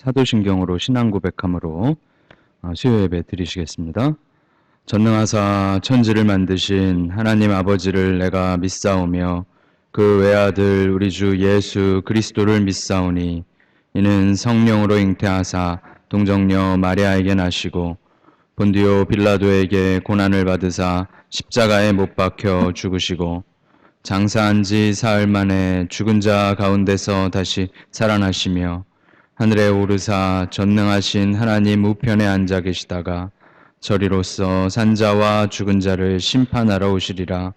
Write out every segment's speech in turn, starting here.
사도신경으로 신앙 고백함으로 수요 예배 드리시겠습니다. 전능하사 천지를 만드신 하나님 아버지를 내가 믿사오며 그 외아들 우리 주 예수 그리스도를 믿사오니 이는 성령으로 잉태하사 동정녀 마리아에게 나시고 본디오 빌라도에게 고난을 받으사 십자가에 못 박혀 죽으시고 장사한 지 사흘 만에 죽은 자 가운데서 다시 살아나시며 하늘에 오르사 전능하신 하나님 우편에 앉아 계시다가 저리로서 산자와 죽은 자를 심판하러 오시리라.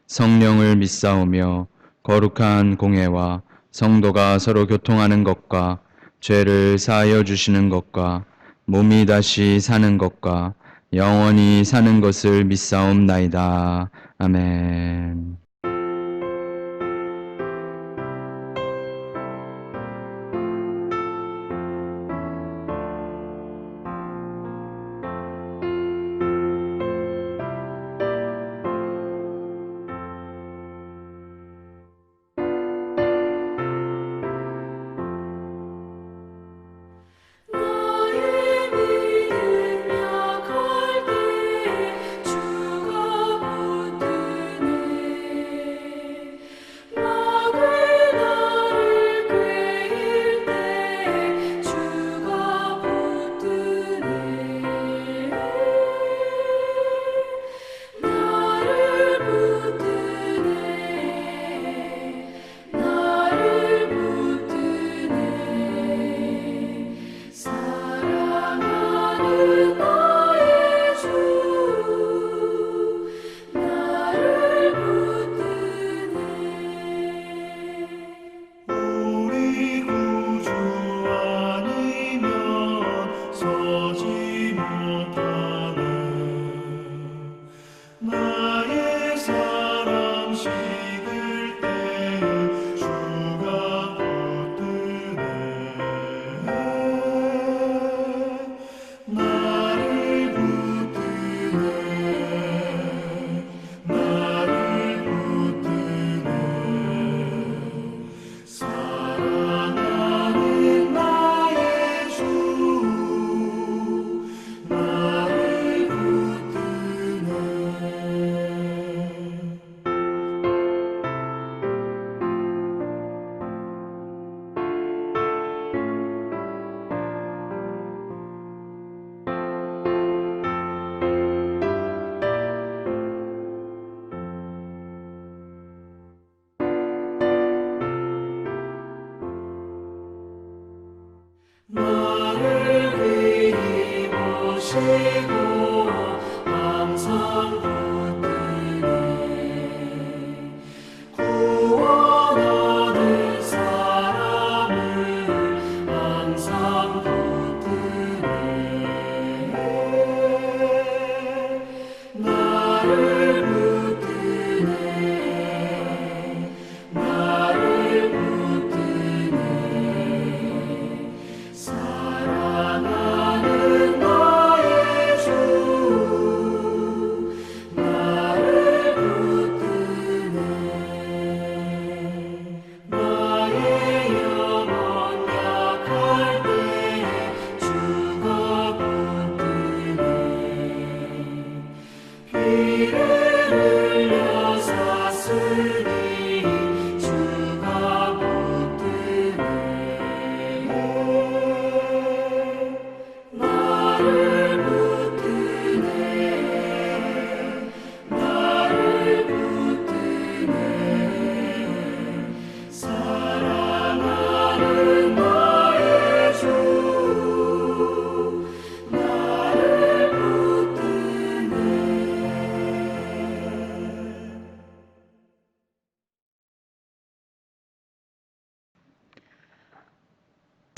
성령을 믿사오며 거룩한 공회와 성도가 서로 교통하는 것과 죄를 사하여 주시는 것과 몸이 다시 사는 것과 영원히 사는 것을 믿사옵나이다. 아멘.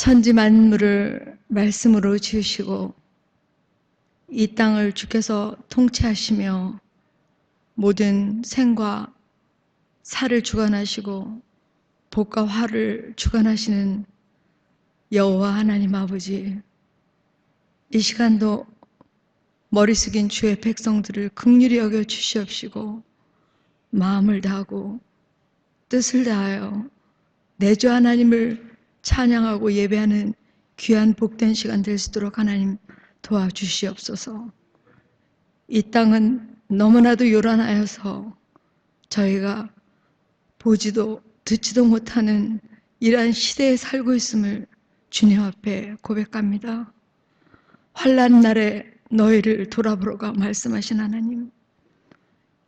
천지 만물을 말씀으로 지으시고 이 땅을 주께서 통치하시며 모든 생과 사를 주관하시고 복과 화를 주관하시는 여호와 하나님 아버지, 이 시간도 머리 숙인 주의 백성들을 긍휼히 여겨 주시옵시고 마음을 다하고 뜻을 다하여 내 주 하나님을 찬양하고 예배하는 귀한 복된 시간 될 수 있도록 하나님 도와주시옵소서. 이 땅은 너무나도 요란하여서 저희가 보지도 듣지도 못하는 이러한 시대에 살고 있음을 주님 앞에 고백합니다. 환난 날에 너희를 돌아보러가 말씀하신 하나님,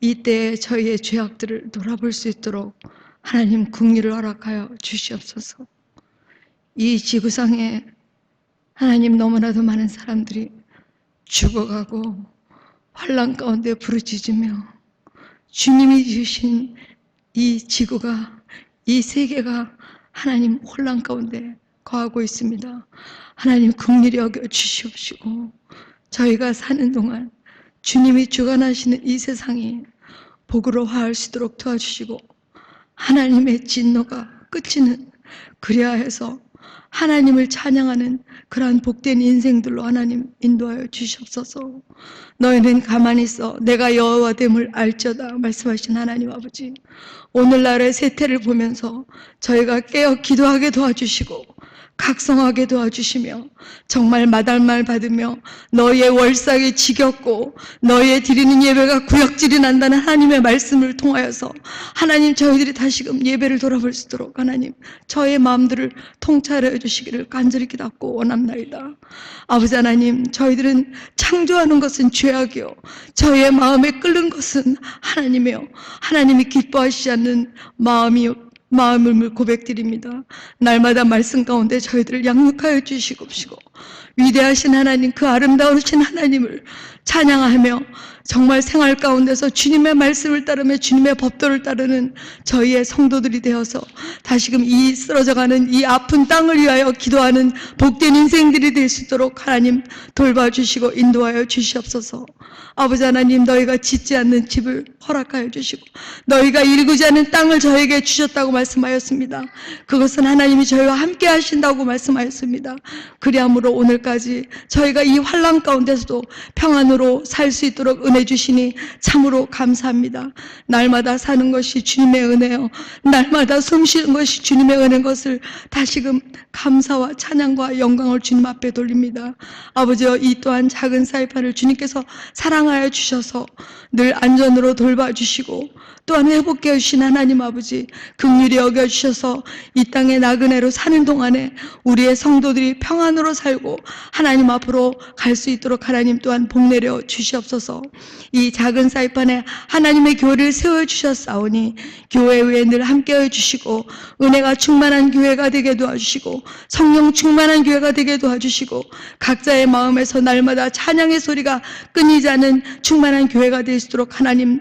이때에 저희의 죄악들을 돌아볼 수 있도록 하나님 긍휼을 허락하여 주시옵소서. 이 지구상에 하나님 너무나도 많은 사람들이 죽어가고 환난 가운데 부르짖으며 주님이 주신 이 지구가, 이 세계가 하나님 혼란 가운데 거하고 있습니다. 하나님 긍휼히 여겨 주시옵시고 저희가 사는 동안 주님이 주관하시는 이 세상이 복으로 화할 수 있도록 도와주시고 하나님의 진노가 끝이는 그리하 해서 하나님을 찬양하는 그러한 복된 인생들로 하나님 인도하여 주시옵소서. 너희는 가만히 있어 내가 여호와 됨을 알지어다 말씀하신 하나님 아버지, 오늘날의 세태를 보면서 저희가 깨어 기도하게 도와주시고 각성하게 도와주시며 정말 마달말 받으며 너희의 월삭이 지겹고 너희의 드리는 예배가 구역질이 난다는 하나님의 말씀을 통하여서 하나님 저희들이 다시금 예배를 돌아볼 수 있도록 하나님 저의 마음들을 통찰해 주시기를 간절히 기도하고 원합나이다. 아버지 하나님, 저희들은 창조하는 것은 죄악이요 저희의 마음에 끓는 것은 하나님이요 하나님이 기뻐하시지 않는 마음을 고백드립니다. 날마다 말씀 가운데 저희들을 양육하여 주시옵시고 위대하신 하나님, 그 아름다우신 하나님을 찬양하며 정말 생활 가운데서 주님의 말씀을 따르며 주님의 법도를 따르는 저희의 성도들이 되어서 다시금 이 쓰러져가는 이 아픈 땅을 위하여 기도하는 복된 인생들이 될 수 있도록 하나님 돌봐주시고 인도하여 주시옵소서. 아버지 하나님, 너희가 짓지 않는 집을 허락하여 주시고 너희가 일구지 않은 땅을 저에게 주셨다고 말씀하였습니다. 그것은 하나님이 저희와 함께 하신다고 말씀하였습니다. 그리함으로 오늘까지 저희가 이 환난 가운데서도 평안으로 살 수 있도록 은혜 주시니 참으로 감사합니다. 날마다 사는 것이 주님의 은혜요 날마다 숨쉬는 것이 주님의 은혜인 것을 다시금 감사와 찬양과 영광을 주님 앞에 돌립니다. 아버지여, 이 또한 작은 사이판을 주님께서 사랑하여 주셔서 늘 안전으로 돌봐주시고 또한 회복해 주신 하나님 아버지, 긍휼히 여겨주셔서 이 땅의 나그네로 사는 동안에 우리의 성도들이 평안으로 살고 하나님 앞으로 갈 수 있도록 하나님 또한 복내려 주시옵소서. 이 작은 사이판에 하나님의 교회를 세워주셨사오니 교회 위에 늘 함께해 주시고 은혜가 충만한 교회가 되게 도와주시고 성령 충만한 교회가 되게 도와주시고 각자의 마음에서 날마다 찬양의 소리가 끊이지 않는 충만한 교회가 될 수 있도록 하나님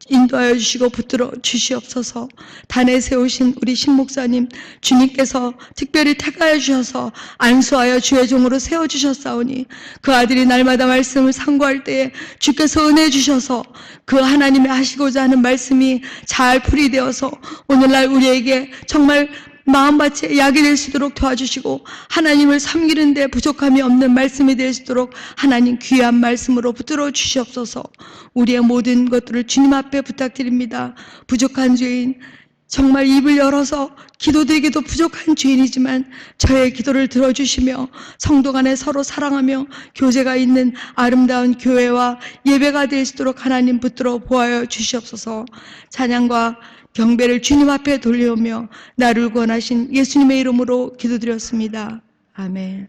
인도하여 주시고 붙들어 주시옵소서. 단에 세우신 우리 신목사님, 주님께서 특별히 택하여 주셔서 안수하여 주의 종으로 세워주셨사오니 그 아들이 날마다 말씀을 상고할 때에 주께서 은혜 주셔서 그 하나님의 하시고자 하는 말씀이 잘 풀이되어서 오늘날 우리에게 정말 마음밭에 약이 될 수 있도록 도와주시고 하나님을 섬기는 데 부족함이 없는 말씀이 될 수 있도록 하나님 귀한 말씀으로 붙들어 주시옵소서. 우리의 모든 것들을 주님 앞에 부탁드립니다. 부족한 죄인, 정말 입을 열어서 기도드리기도 부족한 죄인이지만 저의 기도를 들어주시며 성도 간에 서로 사랑하며 교제가 있는 아름다운 교회와 예배가 될 수 있도록 하나님 붙들어 보아여 주시옵소서. 찬양과 경배를 주님 앞에 돌려오며 나를 구원하신 예수님의 이름으로 기도드렸습니다. 아멘.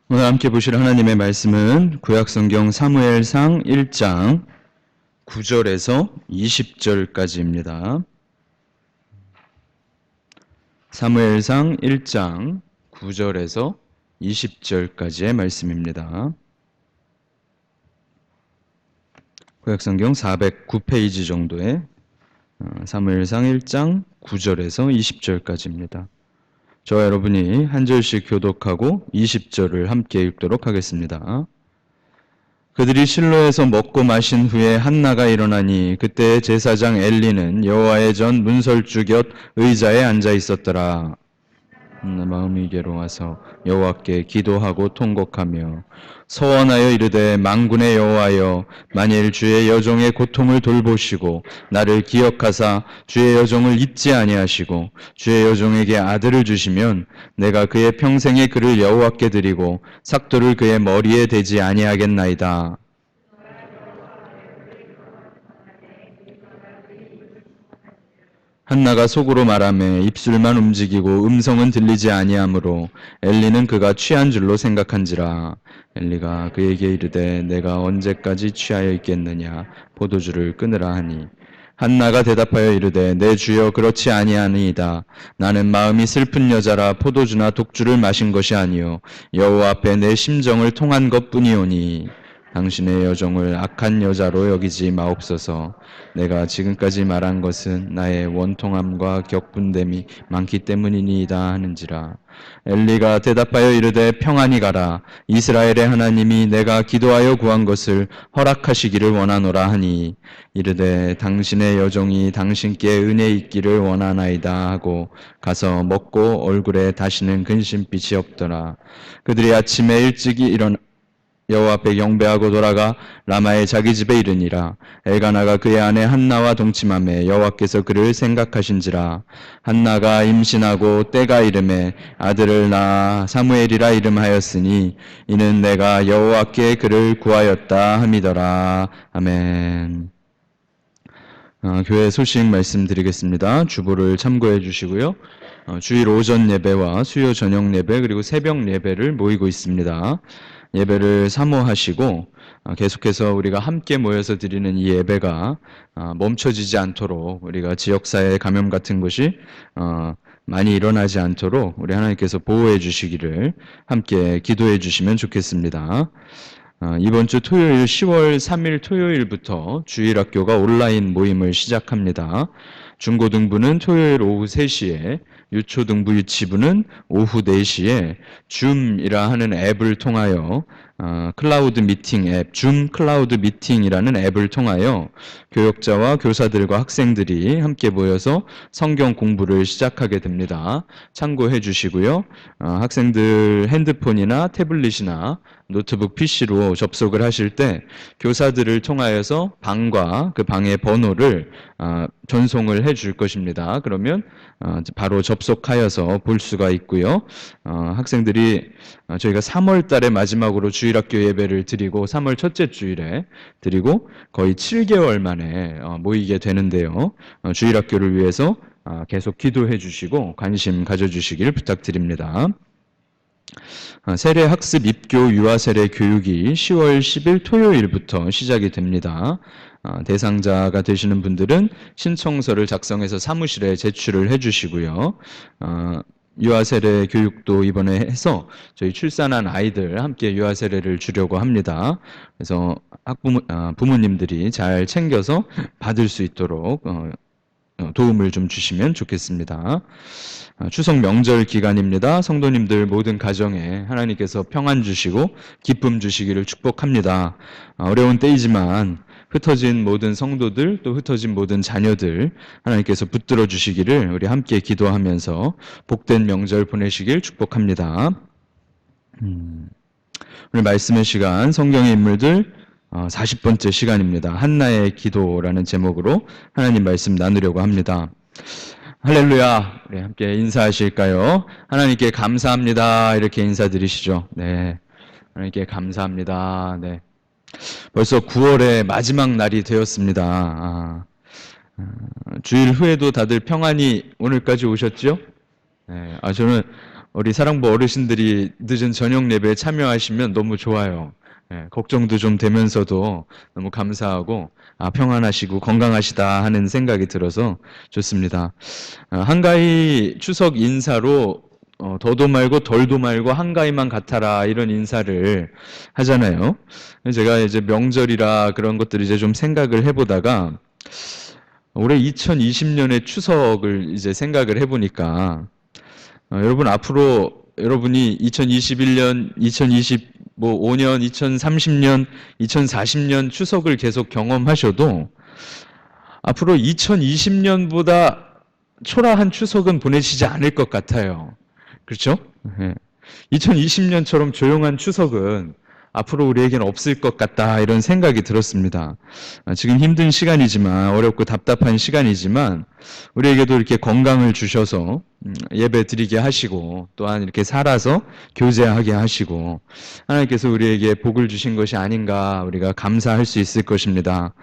오늘 함께 보실 하나님의 말씀은 구약성경 사무엘상 1장 9절에서 20절까지입니다. 사무엘상 1장 9절에서 20절까지의 말씀입니다. 구약성경 409페이지 정도의 사무엘상 1장 9절에서 20절까지입니다. 저와 여러분이 한 절씩 교독하고 20절을 함께 읽도록 하겠습니다. 그들이 실로에서 먹고 마신 후에 한나가 일어나니 그때 제사장 엘리는 여호와의 전 문설주 곁 의자에 앉아 있었더라. 마음이 괴로워서 여호와께 기도하고 통곡하며 서원하여 이르되 만군의 여호와여 만일 주의 여종의 고통을 돌보시고 나를 기억하사 주의 여종을 잊지 아니하시고 주의 여종에게 아들을 주시면 내가 그의 평생의 그를 여호와께 드리고 삭도를 그의 머리에 대지 아니하겠나이다. 한나가 속으로 말하매 입술만 움직이고 음성은 들리지 아니하므로 엘리는 그가 취한 줄로 생각한지라. 엘리가 그에게 이르되 내가 언제까지 취하여 있겠느냐 포도주를 끊으라 하니 한나가 대답하여 이르되 내 주여 그렇지 아니하니이다. 나는 마음이 슬픈 여자라 포도주나 독주를 마신 것이 아니요 여호와 앞에 내 심정을 통한 것뿐이오니 당신의 여종을 악한 여자로 여기지 마옵소서. 내가 지금까지 말한 것은 나의 원통함과 격분됨이 많기 때문이니이다 하는지라. 엘리가 대답하여 이르되 평안히 가라. 이스라엘의 하나님이 내가 기도하여 구한 것을 허락하시기를 원하노라 하니 이르되 당신의 여종이 당신께 은혜 있기를 원하나이다 하고 가서 먹고 얼굴에 다시는 근심빛이 없더라. 그들이 아침에 일찍이 일어나 여호와 앞에 경배하고 돌아가 라마의 자기 집에 이르니라. 엘가나가 그의 아내 한나와 동침하매 여호와께서 그를 생각하신지라. 한나가 임신하고 때가 이름에 아들을 낳아 사무엘이라 이름하였으니 이는 내가 여호와께 그를 구하였다 함이더라. 아멘. 교회 소식 말씀드리겠습니다. 주보를 참고해 주시고요. 주일 오전 예배와 수요 저녁 예배 그리고 새벽 예배를 모이고 있습니다. 예배를 사모하시고 계속해서 우리가 함께 모여서 드리는 이 예배가 멈춰지지 않도록 우리가 지역사회 감염 같은 것이 많이 일어나지 않도록 우리 하나님께서 보호해 주시기를 함께 기도해 주시면 좋겠습니다. 이번 주 토요일 10월 3일 토요일부터 주일학교가 온라인 모임을 시작합니다. 중고등부는 토요일 오후 3시에 유초등부 유치부는 오후 4시에 줌이라 하는 앱을 통하여 클라우드 미팅 앱, 줌 클라우드 미팅이라는 앱을 통하여 교역자와 교사들과 학생들이 함께 모여서 성경 공부를 시작하게 됩니다. 참고해 주시고요. 학생들 핸드폰이나 태블릿이나 노트북 PC로 접속을 하실 때 교사들을 통하여서 방과 그 방의 번호를 전송을 해 줄 것입니다. 그러면 바로 접속하여서 볼 수가 있고요. 학생들이 저희가 3월 달에 마지막으로 주일학교 예배를 드리고 3월 첫째 주일에 드리고 거의 7개월 만에 모이게 되는데요. 주일학교를 위해서 계속 기도해 주시고 관심 가져주시길 부탁드립니다. 세례 학습 입교 유아 세례 교육이 10월 10일 토요일부터 시작이 됩니다. 대상자가 되시는 분들은 신청서를 작성해서 사무실에 제출을 해주시고요. 유아 세례 교육도 이번에 해서 저희 출산한 아이들 함께 유아 세례를 주려고 합니다. 그래서 부모님들이 잘 챙겨서 받을 수 있도록 도움을 좀 주시면 좋겠습니다. 추석 명절 기간입니다. 성도님들 모든 가정에 하나님께서 평안 주시고 기쁨 주시기를 축복합니다. 어려운 때이지만 흩어진 모든 성도들 또 흩어진 모든 자녀들 하나님께서 붙들어 주시기를 우리 함께 기도하면서 복된 명절 보내시길 축복합니다. 오늘 말씀의 시간 성경의 인물들 40번째 시간입니다. 한나의 기도라는 제목으로 하나님 말씀 나누려고 합니다. 할렐루야. 우리 함께 인사하실까요? 하나님께 감사합니다. 이렇게 인사드리시죠. 네. 하나님께 감사합니다. 네. 벌써 9월의 마지막 날이 되었습니다. 주일 후에도 다들 평안히 오늘까지 오셨죠? 네. 저는 우리 사랑부 어르신들이 늦은 저녁 예배에 참여하시면 너무 좋아요. 네, 걱정도 좀 되면서도 너무 감사하고 평안하시고 건강하시다 하는 생각이 들어서 좋습니다. 한가히 추석 인사로 더도 말고 덜도 말고 한가위만 같아라 이런 인사를 하잖아요. 제가 이제 명절이라 그런 것들을 이제 좀 생각을 해보다가 올해 2020년의 추석을 이제 생각을 해보니까 여러분 앞으로 여러분이 2021년, 2025년, 2030년, 2040년 추석을 계속 경험하셔도 앞으로 2020년보다 초라한 추석은 보내시지 않을 것 같아요. 그렇죠? 2020년처럼 조용한 추석은 앞으로 우리에게는 없을 것 같다 이런 생각이 들었습니다. 지금 힘든 시간이지만 어렵고 답답한 시간이지만 우리에게도 이렇게 건강을 주셔서 예배 드리게 하시고 또한 이렇게 살아서 교제하게 하시고 하나님께서 우리에게 복을 주신 것이 아닌가 우리가 감사할 수 있을 것입니다.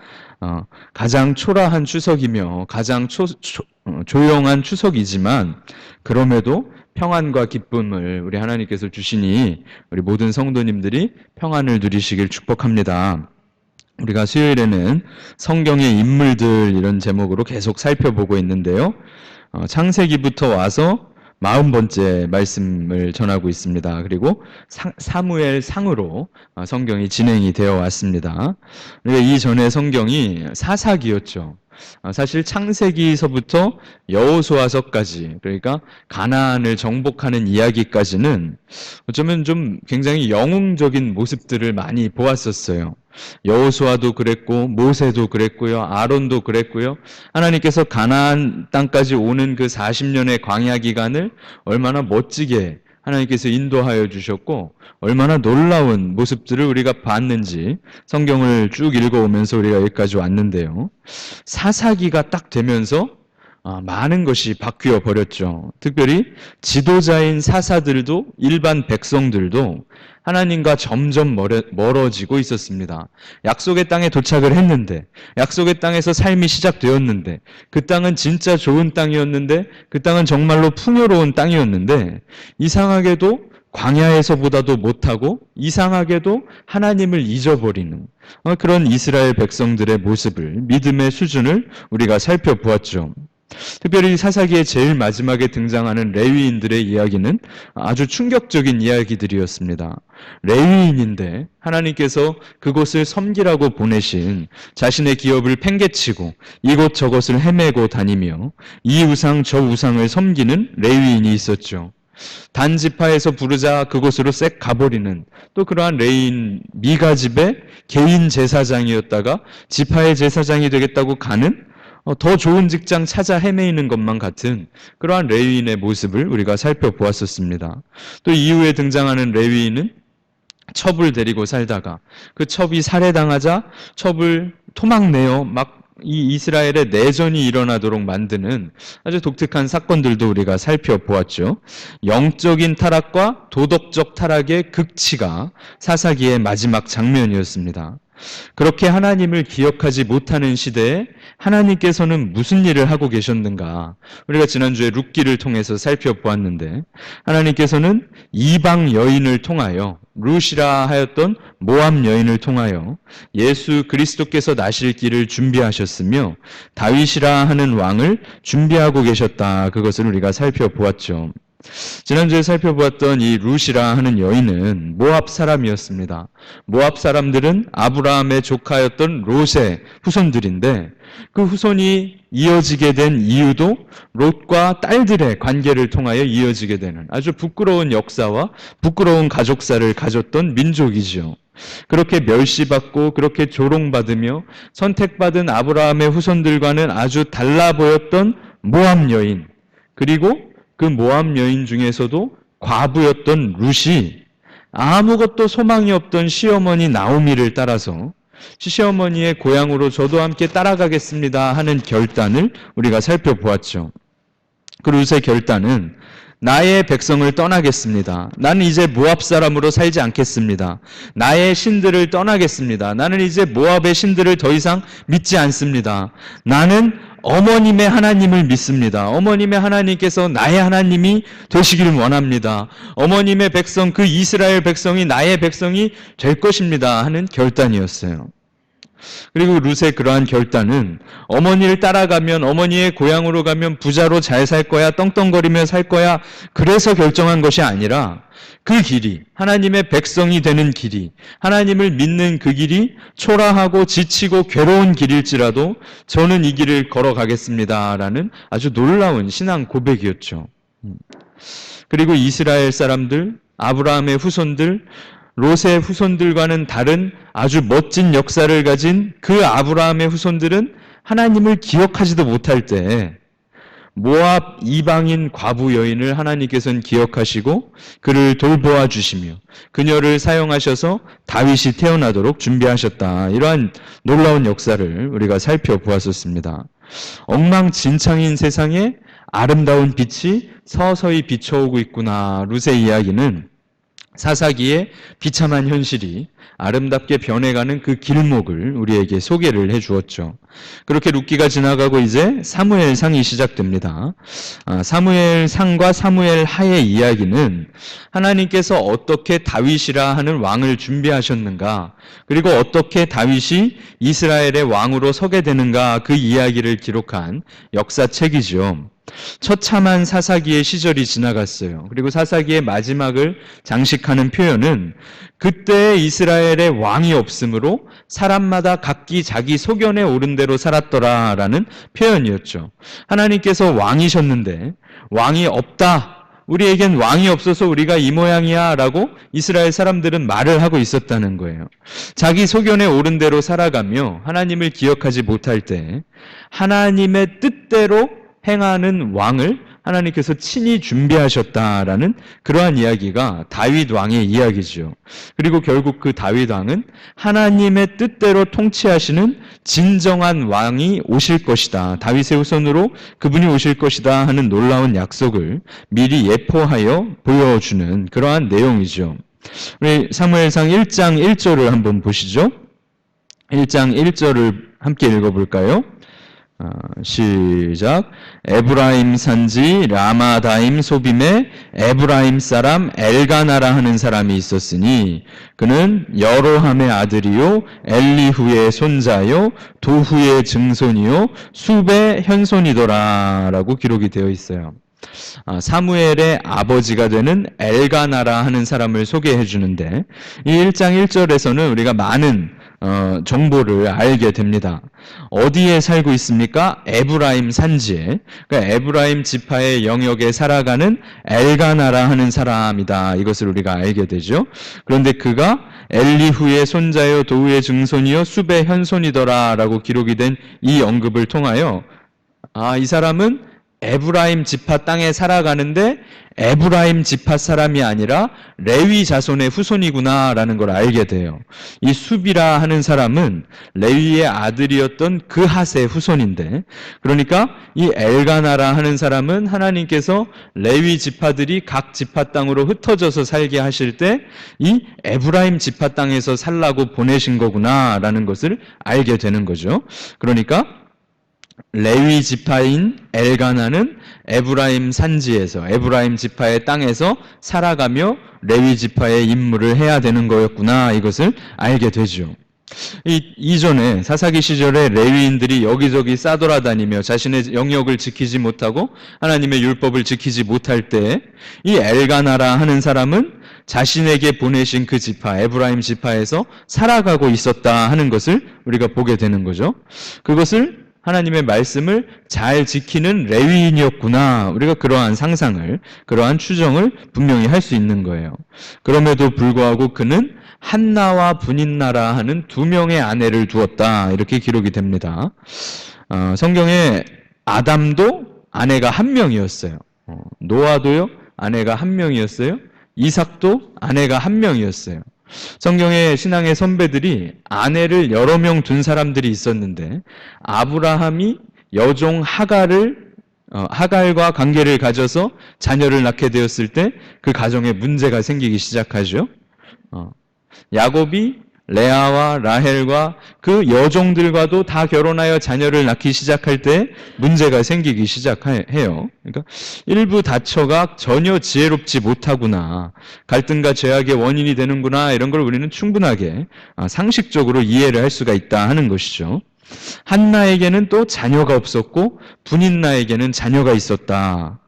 가장 초라한 추석이며 가장 조용한 추석이지만 그럼에도 평안과 기쁨을 우리 하나님께서 주시니 우리 모든 성도님들이 평안을 누리시길 축복합니다. 우리가 수요일에는 성경의 인물들 이런 제목으로 계속 살펴보고 있는데요. 창세기부터 와서 40번째 말씀을 전하고 있습니다. 그리고 사무엘 상으로 성경이 진행이 되어 왔습니다. 이전에 성경이 사사기였죠. 사실 창세기서부터 여호수아서까지 그러니까 가나안을 정복하는 이야기까지는 어쩌면 좀 굉장히 영웅적인 모습들을 많이 보았었어요. 여호수아도 그랬고 모세도 그랬고요. 아론도 그랬고요. 하나님께서 가나안 땅까지 오는 그 40년의 광야 기간을 얼마나 멋지게 하나님께서 인도하여 주셨고 얼마나 놀라운 모습들을 우리가 봤는지 성경을 쭉 읽어오면서 우리가 여기까지 왔는데요. 사사기가 딱 되면서 많은 것이 바뀌어 버렸죠. 특별히 지도자인 사사들도 일반 백성들도 하나님과 점점 멀어지고 있었습니다. 약속의 땅에 도착을 했는데 약속의 땅에서 삶이 시작되었는데 그 땅은 진짜 좋은 땅이었는데 그 땅은 정말로 풍요로운 땅이었는데 이상하게도 광야에서보다도 못하고 이상하게도 하나님을 잊어버리는 그런 이스라엘 백성들의 모습을 믿음의 수준을 우리가 살펴보았죠. 특별히 사사기의 제일 마지막에 등장하는 레위인들의 이야기는 아주 충격적인 이야기들이었습니다. 레위인인데 하나님께서 그곳을 섬기라고 보내신 자신의 기업을 팽개치고 이곳저곳을 헤매고 다니며 이 우상 저 우상을 섬기는 레위인이 있었죠. 단 지파에서 부르자 그곳으로 색 가버리는 또 그러한 레위인 미가 집의 개인 제사장이었다가 지파의 제사장이 되겠다고 가는 더 좋은 직장 찾아 헤매이는 것만 같은 그러한 레위인의 모습을 우리가 살펴보았었습니다. 또 이후에 등장하는 레위인은 첩을 데리고 살다가 그 첩이 살해당하자 첩을 토막내어 막 이 이스라엘의 내전이 일어나도록 만드는 아주 독특한 사건들도 우리가 살펴보았죠. 영적인 타락과 도덕적 타락의 극치가 사사기의 마지막 장면이었습니다. 그렇게 하나님을 기억하지 못하는 시대에 하나님께서는 무슨 일을 하고 계셨는가? 우리가 지난주에 룻기를 통해서 살펴보았는데 하나님께서는 이방 여인을 통하여 룻이라 하였던 모압 여인을 통하여 예수 그리스도께서 나실 길을 준비하셨으며 다윗이라 하는 왕을 준비하고 계셨다. 그것을 우리가 살펴보았죠. 지난주에 살펴보았던 이 룻이라 하는 여인은 모압 사람이었습니다. 모압 사람들은 아브라함의 조카였던 롯의 후손들인데 그 후손이 이어지게 된 이유도 롯과 딸들의 관계를 통하여 이어지게 되는 아주 부끄러운 역사와 부끄러운 가족사를 가졌던 민족이지요. 그렇게 멸시받고 그렇게 조롱받으며 선택받은 아브라함의 후손들과는 아주 달라 보였던 모압 여인, 그리고 그 모압 여인 중에서도 과부였던 룻이 아무것도 소망이 없던 시어머니 나오미를 따라서 시어머니의 고향으로 저도 함께 따라가겠습니다 하는 결단을 우리가 살펴보았죠. 그 룻의 결단은 나의 백성을 떠나겠습니다. 나는 이제 모압 사람으로 살지 않겠습니다. 나의 신들을 떠나겠습니다. 나는 이제 모압의 신들을 더 이상 믿지 않습니다. 나는 어머님의 하나님을 믿습니다. 어머님의 하나님께서 나의 하나님이 되시길 원합니다. 어머님의 백성, 그 이스라엘 백성이 나의 백성이 될 것입니다 하는 결단이었어요. 그리고 룻의 그러한 결단은 어머니를 따라가면 어머니의 고향으로 가면 부자로 잘 살 거야, 떵떵거리며 살 거야, 그래서 결정한 것이 아니라 그 길이, 하나님의 백성이 되는 길이, 하나님을 믿는 그 길이 초라하고 지치고 괴로운 길일지라도 저는 이 길을 걸어가겠습니다라는 아주 놀라운 신앙 고백이었죠. 그리고 이스라엘 사람들, 아브라함의 후손들, 롯의 후손들과는 다른 아주 멋진 역사를 가진 그 아브라함의 후손들은 하나님을 기억하지도 못할 때 모압 이방인 과부 여인을 하나님께서는 기억하시고 그를 돌보아 주시며 그녀를 사용하셔서 다윗이 태어나도록 준비하셨다. 이러한 놀라운 역사를 우리가 살펴보았었습니다. 엉망진창인 세상에 아름다운 빛이 서서히 비춰오고 있구나. 룻의 이야기는 사사기의 비참한 현실이 아름답게 변해가는 그 길목을 우리에게 소개를 해주었죠. 그렇게 룻기가 지나가고 이제 사무엘상이 시작됩니다. 사무엘상과 사무엘하의 이야기는 하나님께서 어떻게 다윗이라 하는 왕을 준비하셨는가, 그리고 어떻게 다윗이 이스라엘의 왕으로 서게 되는가, 그 이야기를 기록한 역사책이죠. 처참한 사사기의 시절이 지나갔어요. 그리고 사사기의 마지막을 장식하는 표현은 그때 이스라엘의 왕이 없으므로 사람마다 각기 자기 소견에 오른 대로 살았더라라는 표현이었죠. 하나님께서 왕이셨는데 왕이 없다, 우리에겐 왕이 없어서 우리가 이 모양이야 라고 이스라엘 사람들은 말을 하고 있었다는 거예요. 자기 소견에 오른 대로 살아가며 하나님을 기억하지 못할 때 하나님의 뜻대로 행하는 왕을 하나님께서 친히 준비하셨다라는 그러한 이야기가 다윗 왕의 이야기죠. 그리고 결국 그 다윗 왕은 하나님의 뜻대로 통치하시는 진정한 왕이 오실 것이다, 다윗의 후손으로 그분이 오실 것이다 하는 놀라운 약속을 미리 예포하여 보여주는 그러한 내용이죠. 우리 사무엘상 1장 1절을 한번 보시죠. 1장 1절을 함께 읽어볼까요? 시작. 에브라임 산지 라마다임 소빔에 에브라임 사람 엘가나라 하는 사람이 있었으니 그는 여로함의 아들이요 엘리후의 손자요 도후의 증손이요 숲의 현손이더라 라고 기록이 되어 있어요. 사무엘의 아버지가 되는 엘가나라 하는 사람을 소개해 주는데 이 1장 1절에서는 우리가 많은 정보를 알게 됩니다. 어디에 살고 있습니까? 에브라임 산지에. 그러니까 에브라임 지파의 영역에 살아가는 엘가나라 하는 사람이다. 이것을 우리가 알게 되죠. 그런데 그가 엘리후의 손자요 도후의 증손이요 숲의 현손이더라 라고 기록이 된 이 언급을 통하여 이 사람은 에브라임 지파 땅에 살아가는데 에브라임 지파 사람이 아니라 레위 자손의 후손이구나라는 걸 알게 돼요. 이 숲이라 하는 사람은 레위의 아들이었던 그핫의 후손인데, 그러니까 이 엘가나라 하는 사람은 하나님께서 레위 지파들이 각 지파 땅으로 흩어져서 살게 하실 때 이 에브라임 지파 땅에서 살라고 보내신 거구나라는 것을 알게 되는 거죠. 그러니까 레위 지파인 엘가나는 에브라임 산지에서 에브라임 지파의 땅에서 살아가며 레위 지파의 임무를 해야 되는 거였구나, 이것을 알게 되죠. 이전에 사사기 시절에 레위인들이 여기저기 싸돌아다니며 자신의 영역을 지키지 못하고 하나님의 율법을 지키지 못할 때 이 엘가나라 하는 사람은 자신에게 보내신 그 지파 에브라임 지파에서 살아가고 있었다 하는 것을 우리가 보게 되는 거죠. 그것을 하나님의 말씀을 잘 지키는 레위인이었구나, 우리가 그러한 상상을, 그러한 추정을 분명히 할 수 있는 거예요. 그럼에도 불구하고 그는 한나와 분인나라 하는 두 명의 아내를 두었다, 이렇게 기록이 됩니다. 성경에 아담도 아내가 한 명이었어요. 노아도요 아내가 한 명이었어요. 이삭도 아내가 한 명이었어요. 성경의 신앙의 선배들이 아내를 여러 명 둔 사람들이 있었는데 아브라함이 여종 하갈과 관계를 가져서 자녀를 낳게 되었을 때 그 가정에 문제가 생기기 시작하죠. 야곱이 레아와 라헬과 그 여종들과도 다 결혼하여 자녀를 낳기 시작할 때 문제가 생기기 시작해요. 그러니까 일부 다처가 전혀 지혜롭지 못하구나, 갈등과 죄악의 원인이 되는구나, 이런 걸 우리는 충분하게 상식적으로 이해를 할 수가 있다 하는 것이죠. 한나에게는 또 자녀가 없었고 분인나에게는 자녀가 있었다.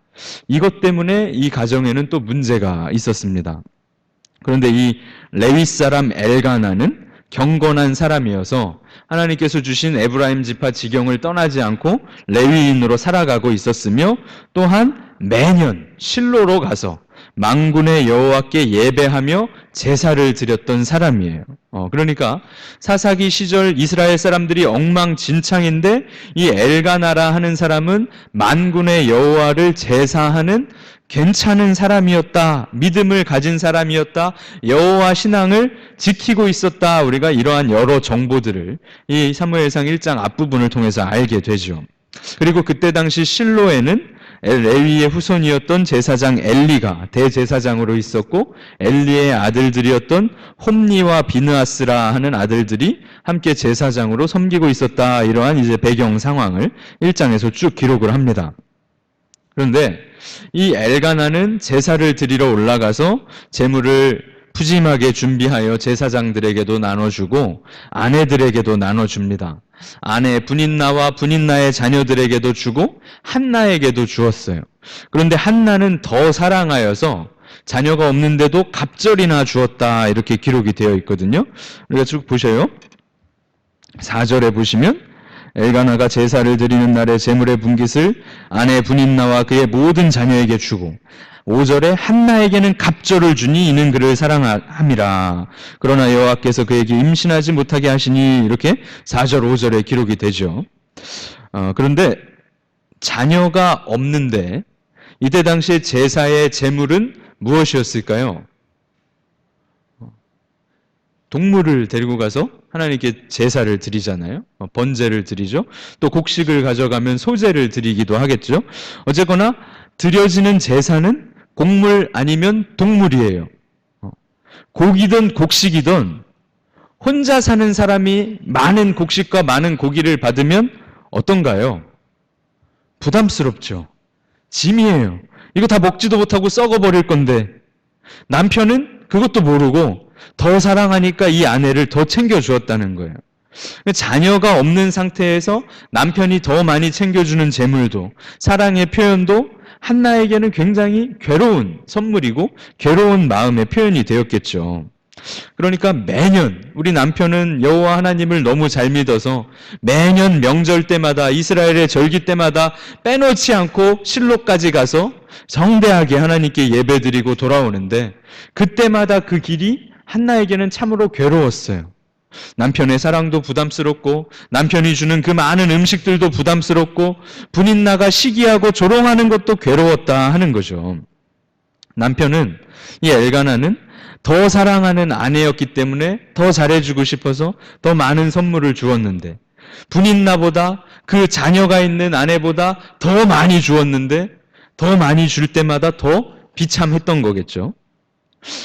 이것 때문에 이 가정에는 또 문제가 있었습니다. 그런데 이 레위 사람 엘가나는 경건한 사람이어서 하나님께서 주신 에브라임 지파 지경을 떠나지 않고 레위인으로 살아가고 있었으며, 또한 매년 실로로 가서 만군의 여호와께 예배하며 제사를 드렸던 사람이에요. 그러니까 사사기 시절 이스라엘 사람들이 엉망진창인데 이 엘가나라 하는 사람은 만군의 여호와를 제사하는 괜찮은 사람이었다. 믿음을 가진 사람이었다. 여호와 신앙을 지키고 있었다. 우리가 이러한 여러 정보들을 이 사무엘상 1장 앞부분을 통해서 알게 되죠. 그리고 그때 당시 실로에는 레위의 후손이었던 제사장 엘리가 대제사장으로 있었고 엘리의 아들들이었던 홈니와 비느하스라 하는 아들들이 함께 제사장으로 섬기고 있었다. 이러한 이제 배경 상황을 1장에서 쭉 기록을 합니다. 그런데 이 엘가나는 제사를 드리러 올라가서 제물을 푸짐하게 준비하여 제사장들에게도 나눠주고 아내들에게도 나눠줍니다. 아내 분인나와 분인나의 자녀들에게도 주고 한나에게도 주었어요. 그런데 한나는 더 사랑하여서 자녀가 없는데도 갑절이나 주었다. 이렇게 기록이 되어 있거든요. 우리가 쭉 보셔요. 4절에 보시면 엘가나가 제사를 드리는 날에 제물의 분깃을 아내 분인나와 그의 모든 자녀에게 주고 5절에 한나에게는 갑절을 주니 이는 그를 사랑함이라. 그러나 여호와께서 그에게 임신하지 못하게 하시니 이렇게 4절 5절에 기록이 되죠. 그런데 자녀가 없는데 이때 당시에 제사의 제물은 무엇이었을까요? 동물을 데리고 가서 하나님께 제사를 드리잖아요. 번제를 드리죠. 또 곡식을 가져가면 소제를 드리기도 하겠죠. 어쨌거나 드려지는 제사는 곡물 아니면 동물이에요. 고기든 곡식이든 혼자 사는 사람이 많은 곡식과 많은 고기를 받으면 어떤가요? 부담스럽죠. 짐이에요. 이거 다 먹지도 못하고 썩어버릴 건데 남편은 그것도 모르고 더 사랑하니까 이 아내를 더 챙겨주었다는 거예요. 자녀가 없는 상태에서 남편이 더 많이 챙겨주는 재물도 사랑의 표현도 한나에게는 굉장히 괴로운 선물이고 괴로운 마음의 표현이 되었겠죠. 그러니까 매년 우리 남편은 여호와 하나님을 너무 잘 믿어서 매년 명절 때마다 이스라엘의 절기 때마다 빼놓지 않고 실로까지 가서 성대하게 하나님께 예배드리고 돌아오는데 그때마다 그 길이 한나에게는 참으로 괴로웠어요. 남편의 사랑도 부담스럽고 남편이 주는 그 많은 음식들도 부담스럽고 분인나가 시기하고 조롱하는 것도 괴로웠다 하는 거죠. 남편은 이 엘가나는 더 사랑하는 아내였기 때문에 더 잘해주고 싶어서 더 많은 선물을 주었는데 분인나보다 그 자녀가 있는 아내보다 더 많이 주었는데 더 많이 줄 때마다 더 비참했던 거겠죠.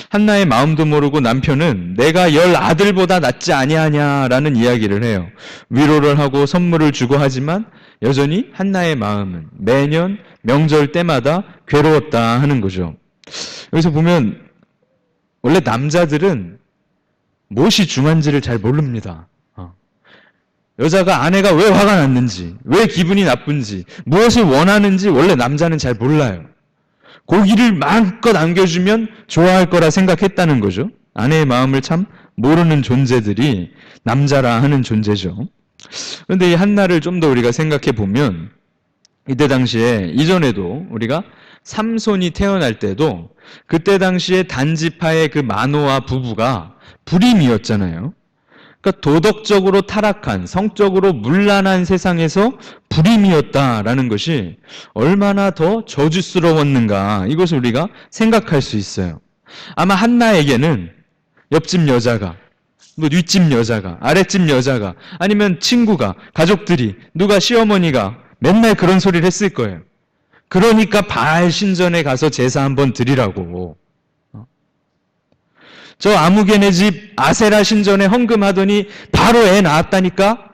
한나의 마음도 모르고 남편은 내가 10 아들보다 낫지 아니하냐라는 이야기를 해요. 위로를 하고 선물을 주고 하지만 여전히 한나의 마음은 매년 명절 때마다 괴로웠다 하는 거죠. 여기서 보면 원래 남자들은 무엇이 중요한지를 잘 모릅니다. 여자가 아내가 왜 화가 났는지, 왜 기분이 나쁜지, 무엇을 원하는지 원래 남자는 잘 몰라요. 고기를 마음껏 안겨주면 좋아할 거라 생각했다는 거죠. 아내의 마음을 참 모르는 존재들이 남자라 하는 존재죠. 그런데 이 한나를 좀 더 우리가 생각해 보면 이때 당시에 이전에도 우리가 삼손이 태어날 때도 그때 당시에 단지파의 그 마노아 부부가 불임이었잖아요. 그러니까 도덕적으로 타락한, 성적으로 문란한 세상에서 불임이었다라는 것이 얼마나 더 저주스러웠는가 이것을 우리가 생각할 수 있어요. 아마 한나에게는 옆집 여자가, 뭐 윗집 여자가, 아랫집 여자가, 아니면 친구가, 가족들이, 누가 시어머니가 맨날 그런 소리를 했을 거예요. 그러니까 바알 신전에 가서 제사 한번 드리라고. 저 아무개네 집 아세라 신전에 헌금하더니 바로 애 낳았다니까?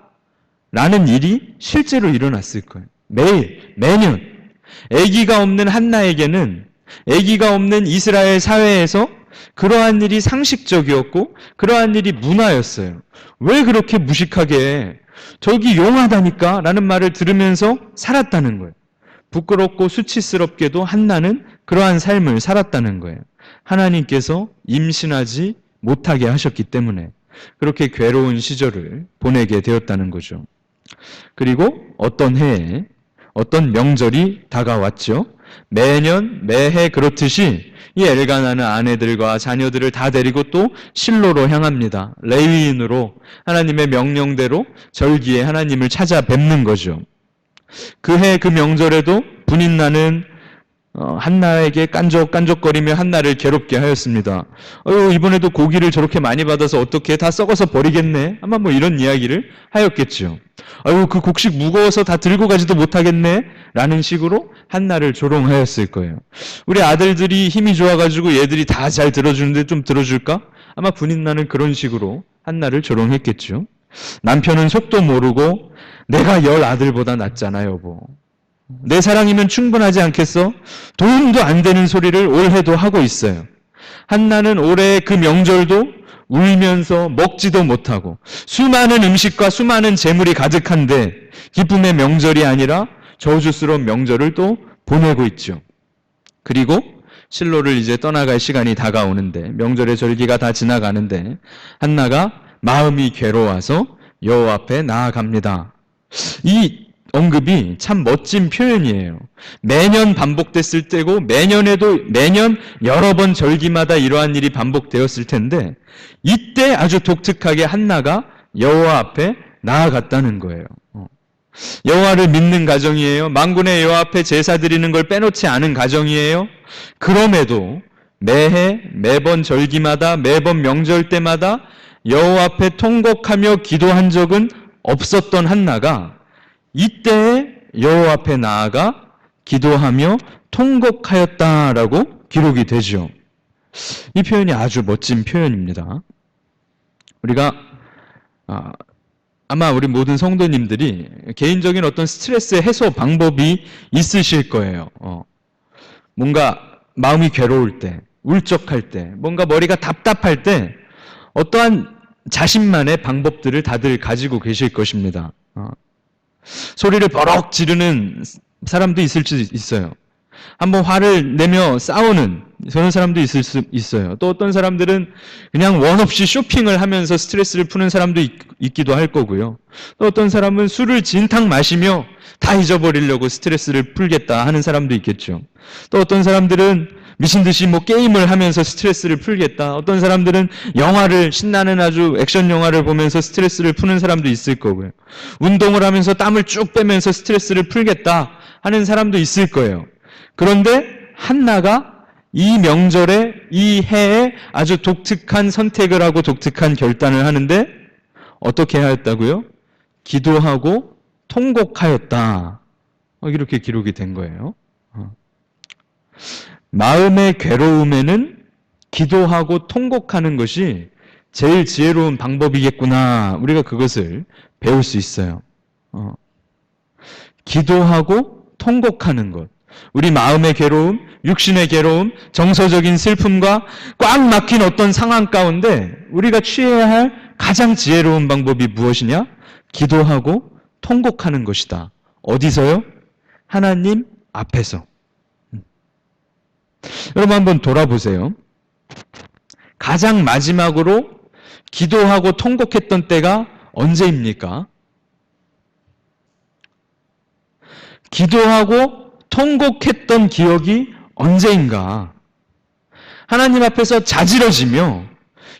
라는 일이 실제로 일어났을 거예요. 매일, 매년. 아기가 없는 한나에게는 아기가 없는 이스라엘 사회에서 그러한 일이 상식적이었고 그러한 일이 문화였어요. 왜 그렇게 무식하게 저기 용하다니까? 라는 말을 들으면서 살았다는 거예요. 부끄럽고 수치스럽게도 한나는 그러한 삶을 살았다는 거예요. 하나님께서 임신하지 못하게 하셨기 때문에 그렇게 괴로운 시절을 보내게 되었다는 거죠. 그리고 어떤 해에 어떤 명절이 다가왔죠. 매해 그렇듯이 이 엘가나는 아내들과 자녀들을 다 데리고 또 실로로 향합니다. 레위인으로 하나님의 명령대로 절기에 하나님을 찾아뵙는 거죠. 그해 그 명절에도 분인 나는 한나에게 깐족깐족거리며 한나를 괴롭게 하였습니다. 이번에도 고기를 저렇게 많이 받아서 어떻게 다 썩어서 버리겠네? 아마 뭐 이런 이야기를 하였겠죠. 그 곡식 무거워서 다 들고 가지도 못하겠네? 라는 식으로 한나를 조롱하였을 거예요. 우리 아들들이 힘이 좋아가지고 얘들이 다 잘 들어주는데 좀 들어줄까? 아마 분인 나는 그런 식으로 한나를 조롱했겠죠. 남편은 속도 모르고 내가 10아들보다 낫잖아 여보. 내 사랑이면 충분하지 않겠어? 도움도 안 되는 소리를 올해도 하고 있어요. 한나는 올해 그 명절도 울면서 먹지도 못하고 수많은 음식과 수많은 재물이 가득한데 기쁨의 명절이 아니라 저주스러운 명절을 또 보내고 있죠. 그리고 실로를 이제 떠나갈 시간이 다가오는데 명절의 절기가 다 지나가는데 한나가 마음이 괴로워서 여호와 앞에 나아갑니다. 이 언급이 참 멋진 표현이에요. 매년 반복됐을 때고 매년 여러 번 절기마다 이러한 일이 반복되었을 텐데 이때 아주 독특하게 한나가 여호와 앞에 나아갔다는 거예요. 여호와를 믿는 가정이에요. 만군의 여호와 앞에 제사 드리는 걸 빼놓지 않은 가정이에요. 그럼에도 매번 절기마다 매번 명절 때마다 여호와 앞에 통곡하며 기도한 적은 없었던 한나가 이때에 여호와 앞에 나아가 기도하며 통곡하였다라고 기록이 되죠. 이 표현이 아주 멋진 표현입니다. 우리가 아마 우리 모든 성도님들이 개인적인 어떤 스트레스 해소 방법이 있으실 거예요. 뭔가 마음이 괴로울 때, 울적할 때, 뭔가 머리가 답답할 때 어떠한 자신만의 방법들을 다들 가지고 계실 것입니다. 소리를 버럭 지르는 사람도 있을 수 있어요. 한번 화를 내며 싸우는 그런 사람도 있을 수 있어요. 또 어떤 사람들은 그냥 원 없이 쇼핑을 하면서 스트레스를 푸는 사람도 있기도 할 거고요. 또 어떤 사람은 술을 진탕 마시며 다 잊어버리려고 스트레스를 풀겠다 하는 사람도 있겠죠. 또 어떤 사람들은 미친 듯이 뭐 게임을 하면서 스트레스를 풀겠다. 어떤 사람들은 신나는 아주 액션 영화를 보면서 스트레스를 푸는 사람도 있을 거고요. 운동을 하면서 땀을 쭉 빼면서 스트레스를 풀겠다 하는 사람도 있을 거예요. 그런데 한나가 이 명절에 이 해에 아주 독특한 선택을 하고 독특한 결단을 하는데 어떻게 하였다고요? 기도하고 통곡하였다. 이렇게 기록이 된 거예요. 마음의 괴로움에는 기도하고 통곡하는 것이 제일 지혜로운 방법이겠구나. 우리가 그것을 배울 수 있어요. 기도하고 통곡하는 것. 우리 마음의 괴로움, 육신의 괴로움, 정서적인 슬픔과 꽉 막힌 어떤 상황 가운데 우리가 취해야 할 가장 지혜로운 방법이 무엇이냐? 기도하고 통곡하는 것이다. 어디서요? 하나님 앞에서. 여러분 한번 돌아보세요. 가장 마지막으로 기도하고 통곡했던 때가 언제입니까? 기도하고 통곡했던 기억이 언제인가? 하나님 앞에서 자지러지며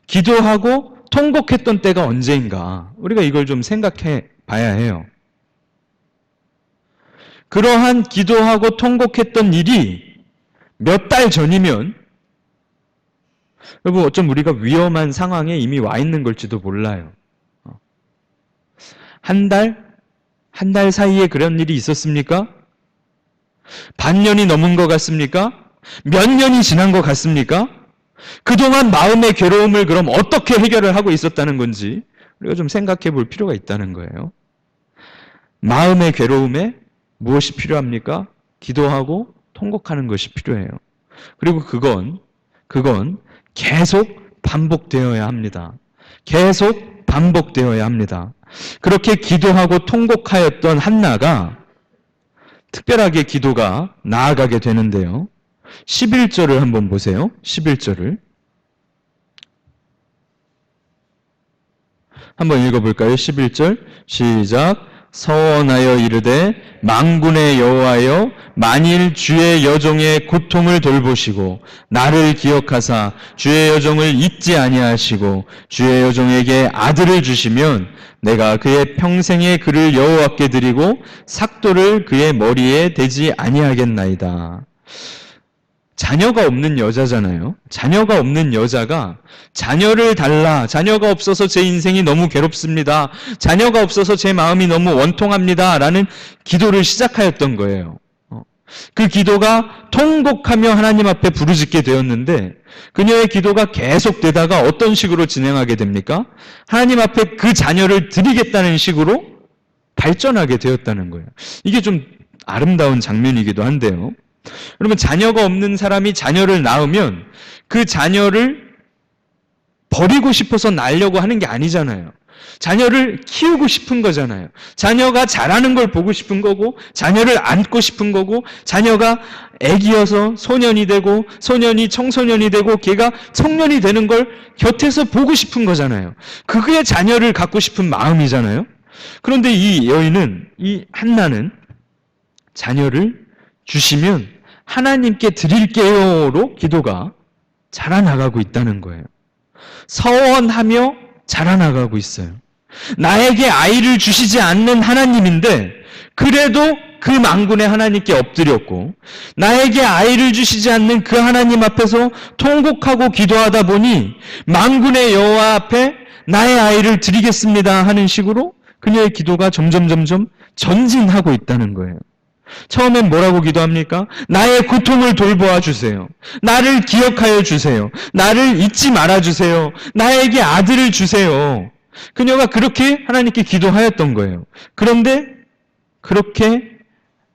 기도하고 통곡했던 때가 언제인가? 우리가 이걸 좀 생각해 봐야 해요. 그러한 기도하고 통곡했던 일이 몇 달 전이면 여러분 어쩜 우리가 위험한 상황에 이미 와 있는 걸지도 몰라요. 한 달 사이에 그런 일이 있었습니까? 반년이 넘은 것 같습니까? 몇 년이 지난 것 같습니까? 그동안 마음의 괴로움을 그럼 어떻게 해결을 하고 있었다는 건지 우리가 좀 생각해 볼 필요가 있다는 거예요. 마음의 괴로움에 무엇이 필요합니까? 기도하고 통곡하는 것이 필요해요. 그리고 그건 계속 반복되어야 합니다. 계속 반복되어야 합니다. 그렇게 기도하고 통곡하였던 한나가 특별하게 기도가 나아가게 되는데요. 11절을 한번 보세요. 11절을. 한번 읽어볼까요? 11절 시작. 서원하여 이르되 만군의 여호와여 만일 주의 여종의 고통을 돌보시고 나를 기억하사 주의 여종을 잊지 아니하시고 주의 여종에게 아들을 주시면 내가 그의 평생의 그를 여호와께 드리고 삭도를 그의 머리에 대지 아니하겠나이다. 자녀가 없는 여자잖아요. 자녀가 없는 여자가 자녀를 달라, 자녀가 없어서 제 인생이 너무 괴롭습니다, 자녀가 없어서 제 마음이 너무 원통합니다 라는 기도를 시작하였던 거예요. 그 기도가 통곡하며 하나님 앞에 부르짖게 되었는데 그녀의 기도가 계속되다가 어떤 식으로 진행하게 됩니까? 하나님 앞에 그 자녀를 드리겠다는 식으로 발전하게 되었다는 거예요. 이게 좀 아름다운 장면이기도 한데요. 여러분, 자녀가 없는 사람이 자녀를 낳으면 그 자녀를 버리고 싶어서 낳으려고 하는 게 아니잖아요. 자녀를 키우고 싶은 거잖아요. 자녀가 자라는 걸 보고 싶은 거고, 자녀를 안고 싶은 거고, 자녀가 애기여서 소년이 되고, 소년이 청소년이 되고, 걔가 청년이 되는 걸 곁에서 보고 싶은 거잖아요. 그게 자녀를 갖고 싶은 마음이잖아요. 그런데 이 여인은, 이 한나는 자녀를 주시면 하나님께 드릴게요로 기도가 자라나가고 있다는 거예요. 서원하며 자라나가고 있어요. 나에게 아이를 주시지 않는 하나님인데 그래도 그 만군의 하나님께 엎드렸고, 나에게 아이를 주시지 않는 그 하나님 앞에서 통곡하고 기도하다 보니 만군의 여호와 앞에 나의 아이를 드리겠습니다 하는 식으로 그녀의 기도가 점점 전진하고 있다는 거예요. 처음엔 뭐라고 기도합니까? 나의 고통을 돌보아 주세요. 나를 기억하여 주세요. 나를 잊지 말아 주세요. 나에게 아들을 주세요. 그녀가 그렇게 하나님께 기도하였던 거예요. 그런데 그렇게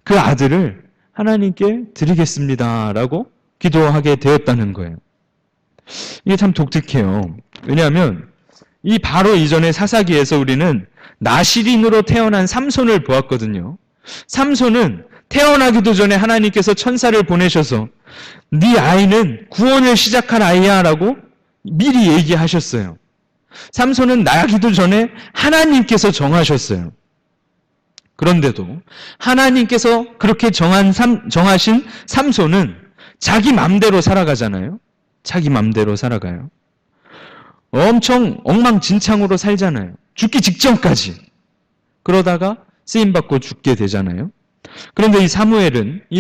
그 아들을 하나님께 드리겠습니다라고 기도하게 되었다는 거예요. 이게 참 독특해요. 왜냐하면 이 바로 이전의 사사기에서 우리는 나시린으로 태어난 삼손을 보았거든요. 삼손은 태어나기도 전에 하나님께서 천사를 보내셔서 네 아이는 구원을 시작할 아이야 라고 미리 얘기하셨어요. 삼손은 나기도 전에 하나님께서 정하셨어요. 그런데도 하나님께서 그렇게 정하신 삼손은 자기 맘대로 살아가잖아요. 자기 맘대로 살아가요. 엄청 엉망진창으로 살잖아요. 죽기 직전까지. 그러다가 쓰임받고 죽게 되잖아요. 그런데 이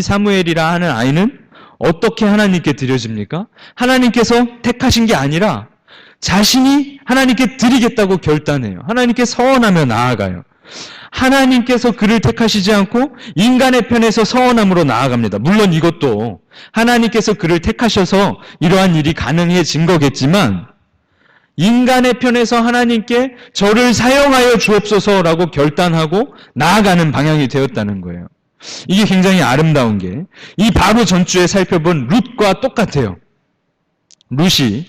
사무엘이라 하는 아이는 어떻게 하나님께 드려집니까? 하나님께서 택하신 게 아니라 자신이 하나님께 드리겠다고 결단해요. 하나님께 서원하며 나아가요. 하나님께서 그를 택하시지 않고 인간의 편에서 서원함으로 나아갑니다. 물론 이것도 하나님께서 그를 택하셔서 이러한 일이 가능해진 거겠지만, 인간의 편에서 하나님께 저를 사용하여 주옵소서라고 결단하고 나아가는 방향이 되었다는 거예요. 이게 굉장히 아름다운 게 이 바로 전주에 살펴본 룻과 똑같아요. 룻이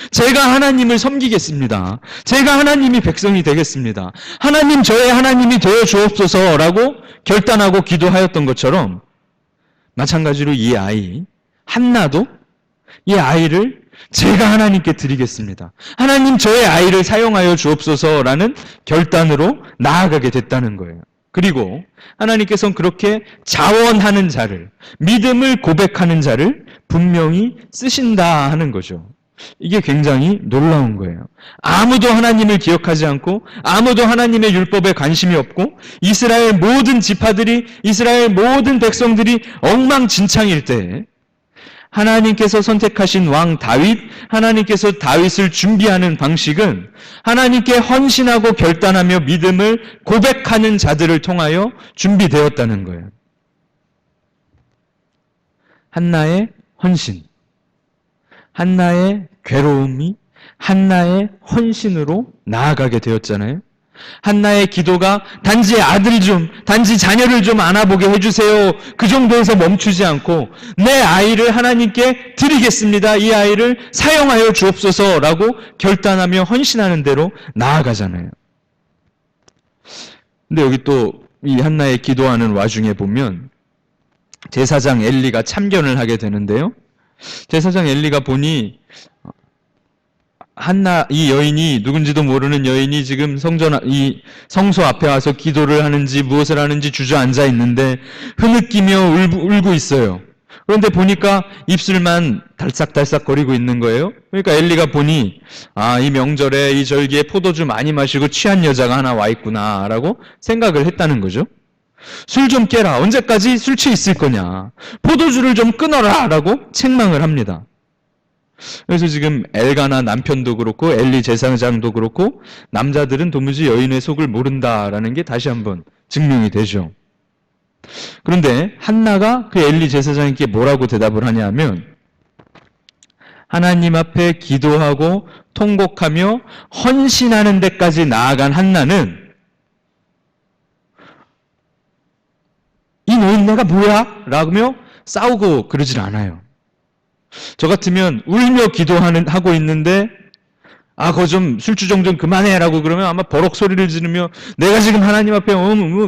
제가 하나님을 섬기겠습니다. 제가 하나님이 백성이 되겠습니다. 하나님 저의 하나님이 되어 주옵소서라고 결단하고 기도하였던 것처럼, 마찬가지로 이 아이 한나도 이 아이를 제가 하나님께 드리겠습니다. 하나님 저의 아이를 사용하여 주옵소서라는 결단으로 나아가게 됐다는 거예요. 그리고 하나님께서는 그렇게 자원하는 자를, 믿음을 고백하는 자를 분명히 쓰신다 하는 거죠. 이게 굉장히 놀라운 거예요. 아무도 하나님을 기억하지 않고 아무도 하나님의 율법에 관심이 없고 이스라엘 모든 지파들이, 이스라엘 모든 백성들이 엉망진창일 때 하나님께서 선택하신 왕 다윗, 하나님께서 다윗을 준비하는 방식은 하나님께 헌신하고 결단하며 믿음을 고백하는 자들을 통하여 준비되었다는 거예요. 한나의 헌신, 한나의 괴로움이 한나의 헌신으로 나아가게 되었잖아요. 한나의 기도가 단지 단지 자녀를 좀 안아보게 해주세요, 그 정도에서 멈추지 않고 내 아이를 하나님께 드리겠습니다, 이 아이를 사용하여 주옵소서라고 결단하며 헌신하는 대로 나아가잖아요. 근데 여기 또 이 한나의 기도하는 와중에 보면 제사장 엘리가 참견을 하게 되는데요. 제사장 엘리가 보니 한나, 이 여인이, 누군지도 모르는 여인이 지금 이 성소 앞에 와서 기도를 하는지 무엇을 하는지 주저앉아 있는데 흐느끼며 울고 있어요. 그런데 보니까 입술만 달싹달싹거리고 있는 거예요. 그러니까 엘리가 보니, 아, 이 명절에 이 절기에 포도주 많이 마시고 취한 여자가 하나 와 있구나, 라고 생각을 했다는 거죠. 술 좀 깨라. 언제까지 술 취해 있을 거냐. 포도주를 좀 끊어라. 라고 책망을 합니다. 그래서 지금 엘가나 남편도 그렇고 엘리 제사장도 그렇고 남자들은 도무지 여인의 속을 모른다라는 게 다시 한번 증명이 되죠. 그런데 한나가 그 엘리 제사장에게 뭐라고 대답을 하냐면 하나님 앞에 기도하고 통곡하며 헌신하는 데까지 나아간 한나는 이 노인네가 뭐야? 라며 싸우고 그러질 않아요. 저 같으면 울며 하고 있는데 그거 좀 술주정 좀 그만해라고 그러면 아마 버럭 소리를 지르며 내가 지금 하나님 앞에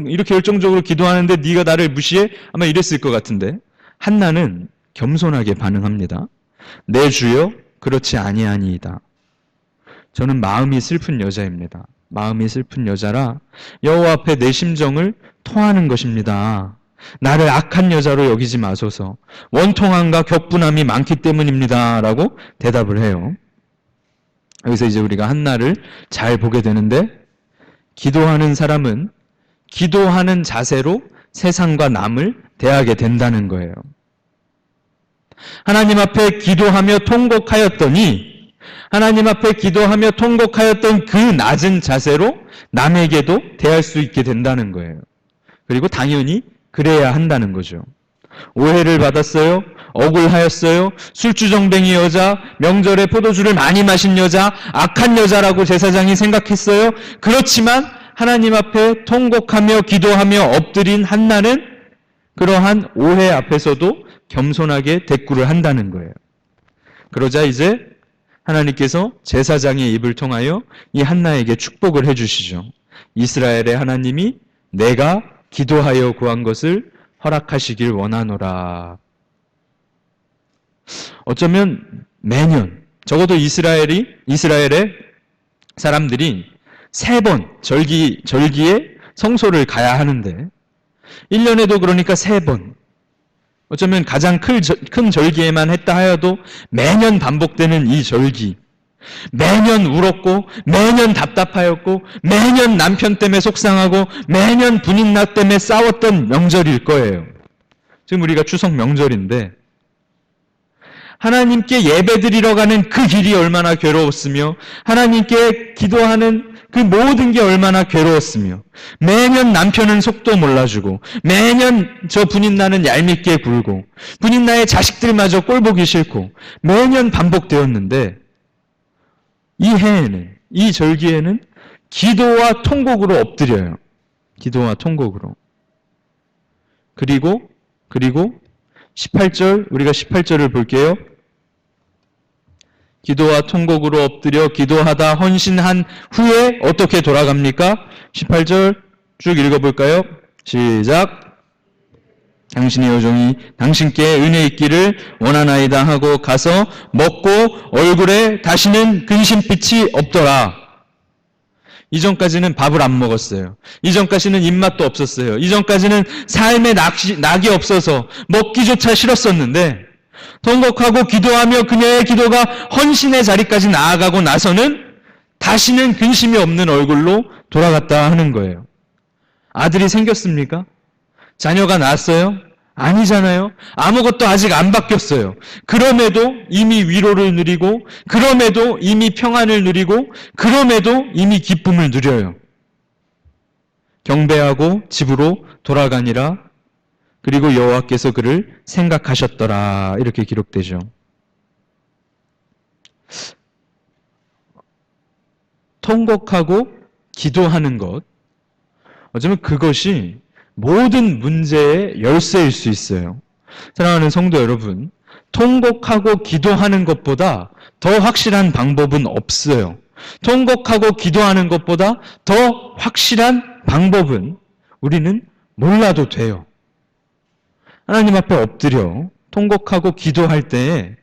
이렇게 열정적으로 기도하는데 네가 나를 무시해? 아마 이랬을 것 같은데 한나는 겸손하게 반응합니다. 내 주여 그렇지 아니하니이다. 저는 마음이 슬픈 여자입니다. 마음이 슬픈 여자라 여호와 앞에 내 심정을 토하는 것입니다. 나를 악한 여자로 여기지 마소서. 원통함과 격분함이 많기 때문입니다. 라고 대답을 해요. 여기서 이제 우리가 한나를 잘 보게 되는데 기도하는 사람은 기도하는 자세로 세상과 남을 대하게 된다는 거예요. 하나님 앞에 기도하며 통곡하였더니 하나님 앞에 기도하며 통곡하였던 그 낮은 자세로 남에게도 대할 수 있게 된다는 거예요. 그리고 당연히 그래야 한다는 거죠. 오해를 받았어요. 억울하였어요. 술주정뱅이 여자, 명절에 포도주를 많이 마신 여자, 악한 여자라고 제사장이 생각했어요. 그렇지만 하나님 앞에 통곡하며 기도하며 엎드린 한나는 그러한 오해 앞에서도 겸손하게 대꾸를 한다는 거예요. 그러자 이제 하나님께서 제사장의 입을 통하여 이 한나에게 축복을 해주시죠. 이스라엘의 하나님이 내가 기도하여 구한 것을 허락하시길 원하노라. 어쩌면 매년 적어도 이스라엘의 사람들이 3번 절기에 성소를 가야 하는데 1년에도 그러니까 3번 어쩌면 가장 큰 절기에만 했다 하여도 매년 반복되는 이 절기 매년 울었고 매년 답답하였고 매년 남편 때문에 속상하고 매년 분인나 때문에 싸웠던 명절일 거예요. 지금 우리가 추석 명절인데 하나님께 예배드리러 가는 그 길이 얼마나 괴로웠으며 하나님께 기도하는 그 모든 게 얼마나 괴로웠으며 매년 남편은 속도 몰라주고 매년 저 분인나는 얄밉게 굴고 분인나의 자식들마저 꼴보기 싫고 매년 반복되었는데 이 해에는 이 절기에는 기도와 통곡으로 엎드려요. 기도와 통곡으로. 그리고 18절 우리가 18절을 볼게요. 기도와 통곡으로 엎드려 기도하다 헌신한 후에 어떻게 돌아갑니까? 18절 쭉 읽어볼까요? 시작. 당신의 여종이 당신께 은혜 있기를 원하나이다 하고 가서 먹고 얼굴에 다시는 근심빛이 없더라. 이전까지는 밥을 안 먹었어요. 이전까지는 입맛도 없었어요. 이전까지는 삶에 낙이 없어서 먹기조차 싫었었는데 통곡하고 기도하며 그녀의 기도가 헌신의 자리까지 나아가고 나서는 다시는 근심이 없는 얼굴로 돌아갔다 하는 거예요. 아들이 생겼습니까? 자녀가 낳았어요? 아니잖아요. 아무것도 아직 안 바뀌었어요. 그럼에도 이미 위로를 누리고 그럼에도 이미 평안을 누리고 그럼에도 이미 기쁨을 누려요. 경배하고 집으로 돌아가니라. 그리고 여호와께서 그를 생각하셨더라. 이렇게 기록되죠. 통곡하고 기도하는 것, 어쩌면 그것이 모든 문제의 열쇠일 수 있어요. 사랑하는 성도 여러분, 통곡하고 기도하는 것보다 더 확실한 방법은 없어요. 통곡하고 기도하는 것보다 더 확실한 방법은 우리는 몰라도 돼요. 하나님 앞에 엎드려 통곡하고 기도할 때에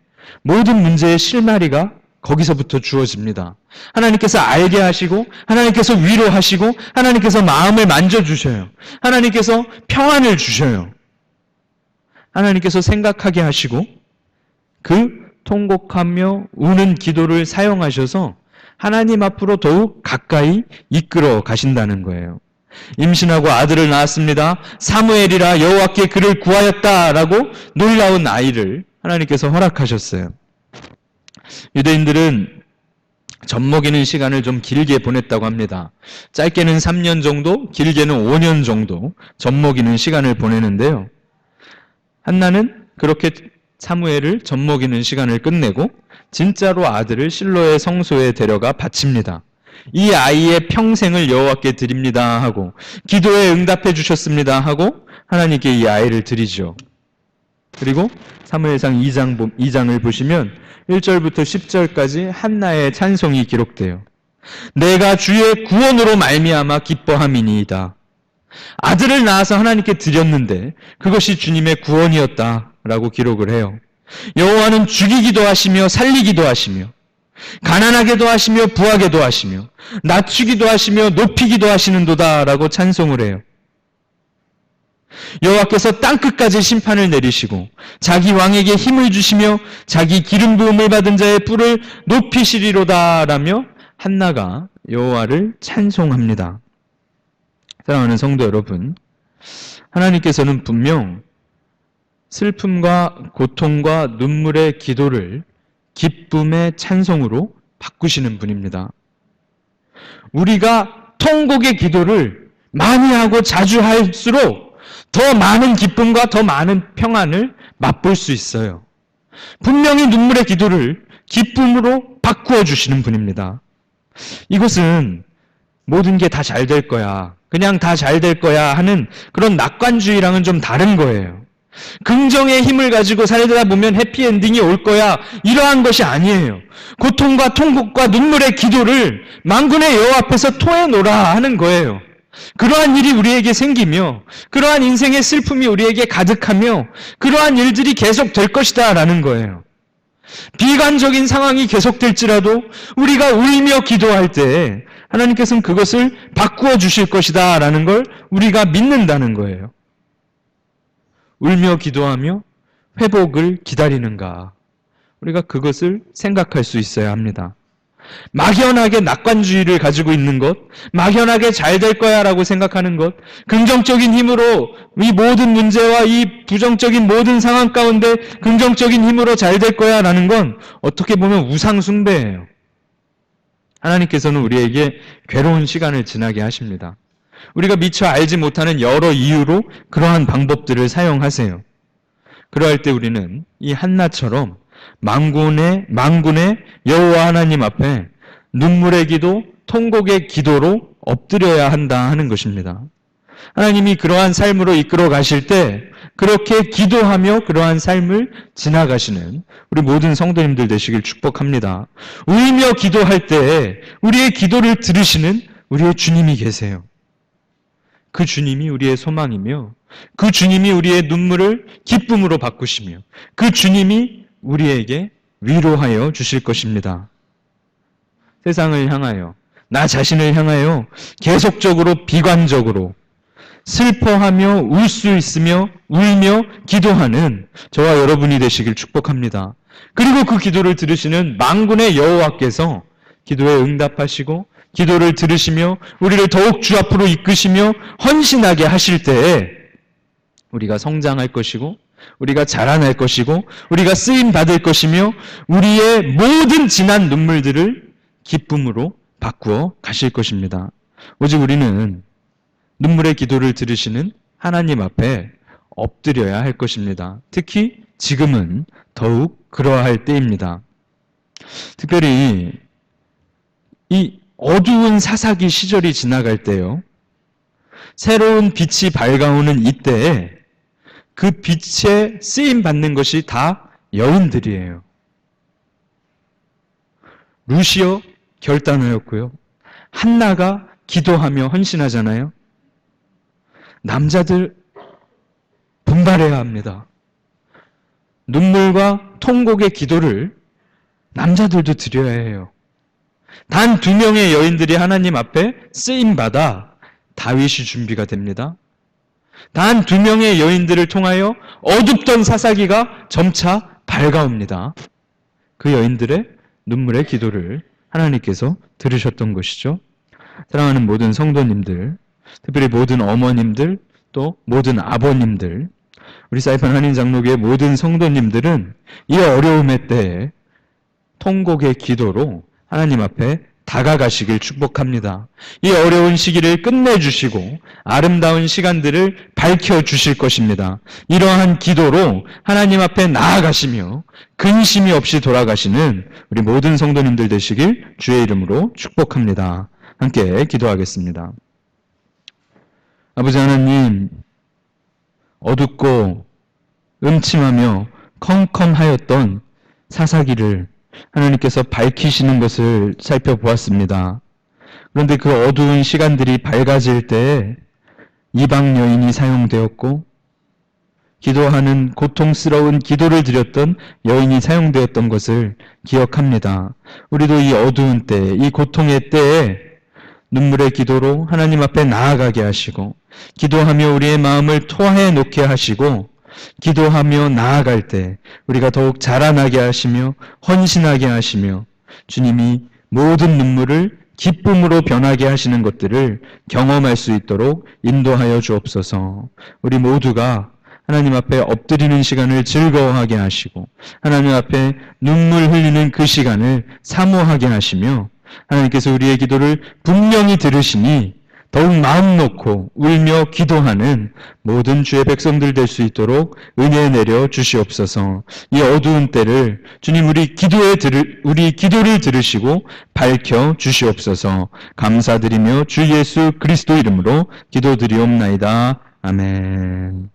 모든 문제의 실마리가 거기서부터 주어집니다. 하나님께서 알게 하시고, 하나님께서 위로하시고, 하나님께서 마음을 만져주셔요. 하나님께서 평안을 주셔요. 하나님께서 생각하게 하시고, 그 통곡하며 우는 기도를 사용하셔서 하나님 앞으로 더욱 가까이 이끌어 가신다는 거예요. 임신하고 아들을 낳았습니다. 사무엘이라 여호와께 그를 구하였다라고 놀라운 아이를 하나님께서 허락하셨어요. 유대인들은 젖 먹이는 시간을 좀 길게 보냈다고 합니다. 짧게는 3년 정도, 길게는 5년 정도 젖 먹이는 시간을 보내는데요. 한나는 그렇게 사무엘을 젖 먹이는 시간을 끝내고 진짜로 아들을 실로의 성소에 데려가 바칩니다. 이 아이의 평생을 여호와께 드립니다 하고 기도에 응답해 주셨습니다 하고 하나님께 이 아이를 드리죠. 그리고 사무엘상 2장을 보시면 1절부터 10절까지 한나의 찬송이 기록돼요. 내가 주의 구원으로 말미암아 기뻐함이니이다. 아들을 낳아서 하나님께 드렸는데 그것이 주님의 구원이었다라고 기록을 해요. 여호와는 죽이기도 하시며 살리기도 하시며 가난하게도 하시며 부하게도 하시며 낮추기도 하시며 높이기도 하시는도다라고 찬송을 해요. 여호와께서 땅끝까지 심판을 내리시고 자기 왕에게 힘을 주시며 자기 기름 부음을 받은 자의 뿔을 높이시리로다라며 한나가 여호와를 찬송합니다. 사랑하는 성도 여러분, 하나님께서는 분명 슬픔과 고통과 눈물의 기도를 기쁨의 찬송으로 바꾸시는 분입니다. 우리가 통곡의 기도를 많이 하고 자주 할수록 더 많은 기쁨과 더 많은 평안을 맛볼 수 있어요. 분명히 눈물의 기도를 기쁨으로 바꾸어 주시는 분입니다. 이것은 모든 게 다 잘 될 거야, 그냥 다 잘 될 거야 하는 그런 낙관주의랑은 좀 다른 거예요. 긍정의 힘을 가지고 살다 보면 해피엔딩이 올 거야, 이러한 것이 아니에요. 고통과 통곡과 눈물의 기도를 만군의 여호와 앞에서 토해놓으라 하는 거예요. 그러한 일이 우리에게 생기며 그러한 인생의 슬픔이 우리에게 가득하며 그러한 일들이 계속될 것이다 라는 거예요. 비관적인 상황이 계속될지라도 우리가 울며 기도할 때 하나님께서는 그것을 바꾸어 주실 것이다 라는 걸 우리가 믿는다는 거예요. 울며 기도하며 회복을 기다리는가, 우리가 그것을 생각할 수 있어야 합니다. 막연하게 낙관주의를 가지고 있는 것, 막연하게 잘 될 거야 라고 생각하는 것, 긍정적인 힘으로 이 모든 문제와 이 부정적인 모든 상황 가운데 긍정적인 힘으로 잘 될 거야 라는 건 어떻게 보면 우상숭배예요. 하나님께서는 우리에게 괴로운 시간을 지나게 하십니다. 우리가 미처 알지 못하는 여러 이유로 그러한 방법들을 사용하세요. 그러할 때 우리는 이 한나처럼 만군의 여호와 하나님 앞에 눈물의 기도, 통곡의 기도로 엎드려야 한다 하는 것입니다. 하나님이 그러한 삶으로 이끌어 가실 때 그렇게 기도하며 그러한 삶을 지나가시는 우리 모든 성도님들 되시길 축복합니다. 울며 기도할 때 우리의 기도를 들으시는 우리의 주님이 계세요. 그 주님이 우리의 소망이며 그 주님이 우리의 눈물을 기쁨으로 바꾸시며 그 주님이 우리에게 위로하여 주실 것입니다. 세상을 향하여, 나 자신을 향하여 계속적으로 비관적으로 슬퍼하며 울 수 있으며 울며 기도하는 저와 여러분이 되시길 축복합니다. 그리고 그 기도를 들으시는 만군의 여호와께서 기도에 응답하시고 기도를 들으시며 우리를 더욱 주 앞으로 이끄시며 헌신하게 하실 때에 우리가 성장할 것이고 우리가 자라날 것이고 우리가 쓰임 받을 것이며 우리의 모든 지난 눈물들을 기쁨으로 바꾸어 가실 것입니다. 오직 우리는 눈물의 기도를 들으시는 하나님 앞에 엎드려야 할 것입니다. 특히 지금은 더욱 그러할 때입니다. 특별히 이 어두운 사사기 시절이 지나갈 때요, 새로운 빛이 밝아오는 이때에 그 빛에 쓰임 받는 것이 다 여인들이에요. 루시어 결단하였고요, 한나가 기도하며 헌신하잖아요. 남자들 분발해야 합니다. 눈물과 통곡의 기도를 남자들도 드려야 해요. 단 2명의 여인들이 하나님 앞에 쓰임받아 다윗이 준비가 됩니다. 단 2명의 여인들을 통하여 어둡던 사사기가 점차 밝아옵니다. 그 여인들의 눈물의 기도를 하나님께서 들으셨던 것이죠. 사랑하는 모든 성도님들, 특별히 모든 어머님들, 또 모든 아버님들, 우리 사이판 한인장로교의 모든 성도님들은 이 어려움의 때에 통곡의 기도로 하나님 앞에 다가가시길 축복합니다. 이 어려운 시기를 끝내주시고 아름다운 시간들을 밝혀주실 것입니다. 이러한 기도로 하나님 앞에 나아가시며 근심이 없이 돌아가시는 우리 모든 성도님들 되시길 주의 이름으로 축복합니다. 함께 기도하겠습니다. 아버지 하나님, 어둡고 음침하며 컴컴하였던 사사기를 하나님께서 밝히시는 것을 살펴보았습니다. 그런데 그 어두운 시간들이 밝아질 때에 이방 여인이 사용되었고 기도하는 고통스러운 기도를 드렸던 여인이 사용되었던 것을 기억합니다. 우리도 이 어두운 때, 이 고통의 때에 눈물의 기도로 하나님 앞에 나아가게 하시고 기도하며 우리의 마음을 토해 놓게 하시고 기도하며 나아갈 때 우리가 더욱 자라나게 하시며 헌신하게 하시며 주님이 모든 눈물을 기쁨으로 변하게 하시는 것들을 경험할 수 있도록 인도하여 주옵소서. 우리 모두가 하나님 앞에 엎드리는 시간을 즐거워하게 하시고 하나님 앞에 눈물 흘리는 그 시간을 사모하게 하시며 하나님께서 우리의 기도를 분명히 들으시니 더욱 마음 놓고 울며 기도하는 모든 주의 백성들 될 수 있도록 은혜 내려 주시옵소서. 이 어두운 때를 주님 우리 기도를 들으시고 밝혀 주시옵소서. 감사드리며 주 예수 그리스도 이름으로 기도드리옵나이다. 아멘.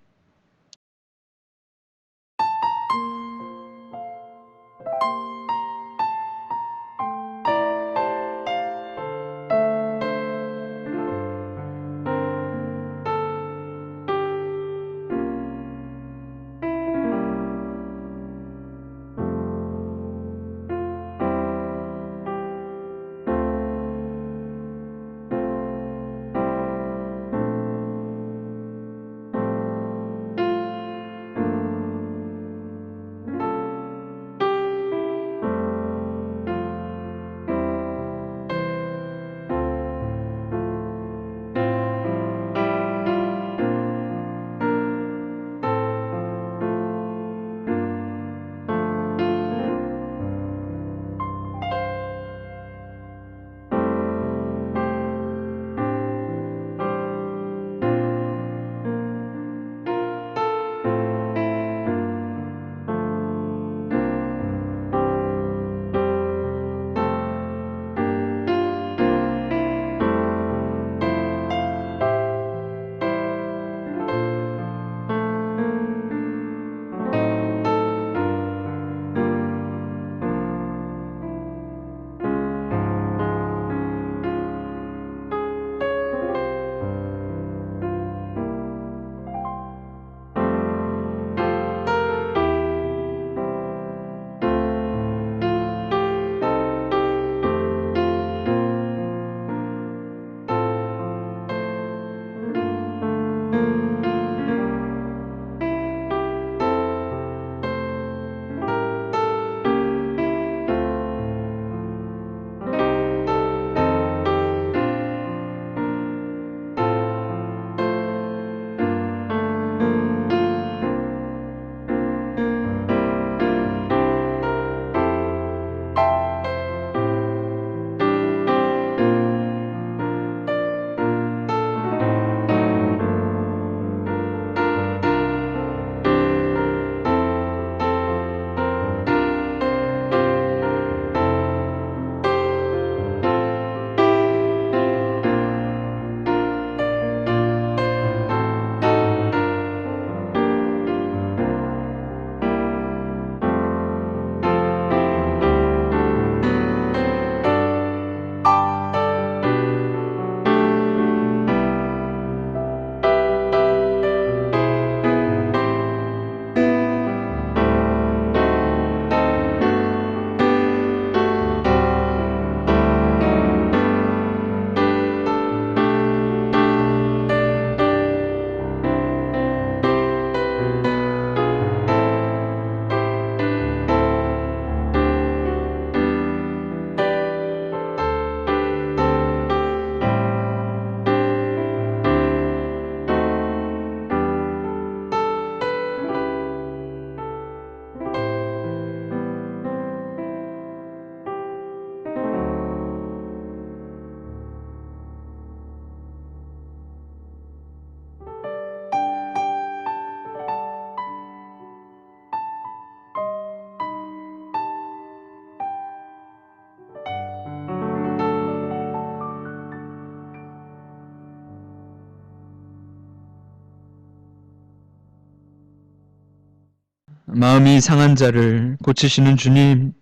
마음이 상한 자를 고치시는 주님,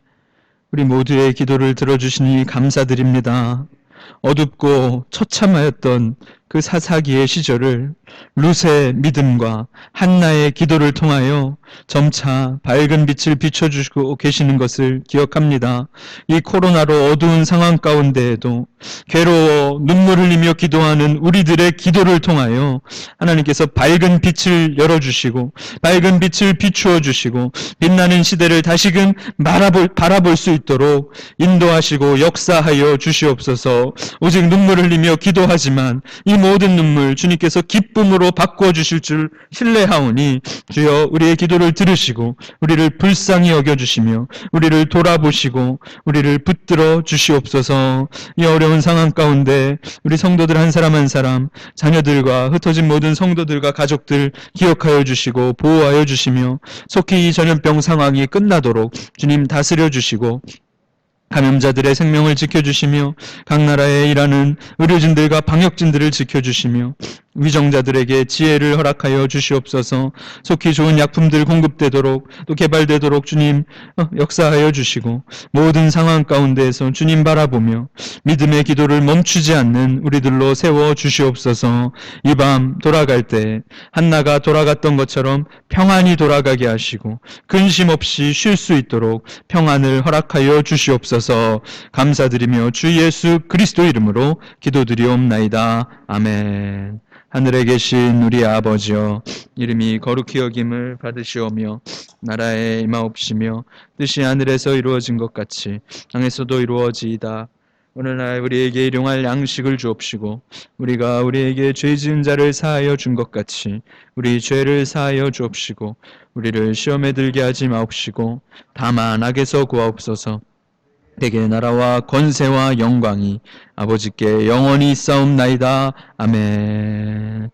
우리 모두의 기도를 들어주시니 감사드립니다. 어둡고 처참하였던 그 사사기의 시절을 룻의 믿음과 한나의 기도를 통하여 점차 밝은 빛을 비춰주시고 계시는 것을 기억합니다. 이 코로나로 어두운 상황 가운데에도 괴로워 눈물 흘리며 기도하는 우리들의 기도를 통하여 하나님께서 밝은 빛을 열어주시고 밝은 빛을 비추어 주시고 빛나는 시대를 다시금 바라볼 수 있도록 인도하시고 역사하여 주시옵소서. 오직 눈물 흘리며 기도하지만 이 모든 눈물 주님께서 기쁨으로 바꾸어 주실 줄 신뢰하오니 주여 우리의 기도를 들으시고 우리를 불쌍히 여겨주시며 우리를 돌아보시고 우리를 붙들어 주시옵소서. 이 어려운 상황 가운데 우리 성도들 한 사람 한 사람, 자녀들과 흩어진 모든 성도들과 가족들 기억하여 주시고 보호하여 주시며 속히 이 전염병 상황이 끝나도록 주님 다스려 주시고 감염자들의 생명을 지켜주시며 각 나라에 일하는 의료진들과 방역진들을 지켜주시며 위정자들에게 지혜를 허락하여 주시옵소서. 속히 좋은 약품들 공급되도록 또 개발되도록 주님 역사하여 주시고 모든 상황 가운데에서 주님 바라보며 믿음의 기도를 멈추지 않는 우리들로 세워 주시옵소서. 이 밤 돌아갈 때 한나가 돌아갔던 것처럼 평안히 돌아가게 하시고 근심 없이 쉴 수 있도록 평안을 허락하여 주시옵소서. 감사드리며 주 예수 그리스도 이름으로 기도드리옵나이다. 아멘. 하늘에 계신 우리 아버지여, 이름이 거룩히 여김을 받으시오며 나라에 임하옵시며 뜻이 하늘에서 이루어진 것 같이 땅에서도 이루어지이다. 오늘날 우리에게 일용할 양식을 주옵시고 우리가 우리에게 죄 지은 자를 사하여 준 것 같이 우리 죄를 사하여 주옵시고 우리를 시험에 들게 하지 마옵시고 다만 악에서 구하옵소서. 대개 나라와 권세와 영광이 아버지께 영원히 있사옵나이다. 아멘.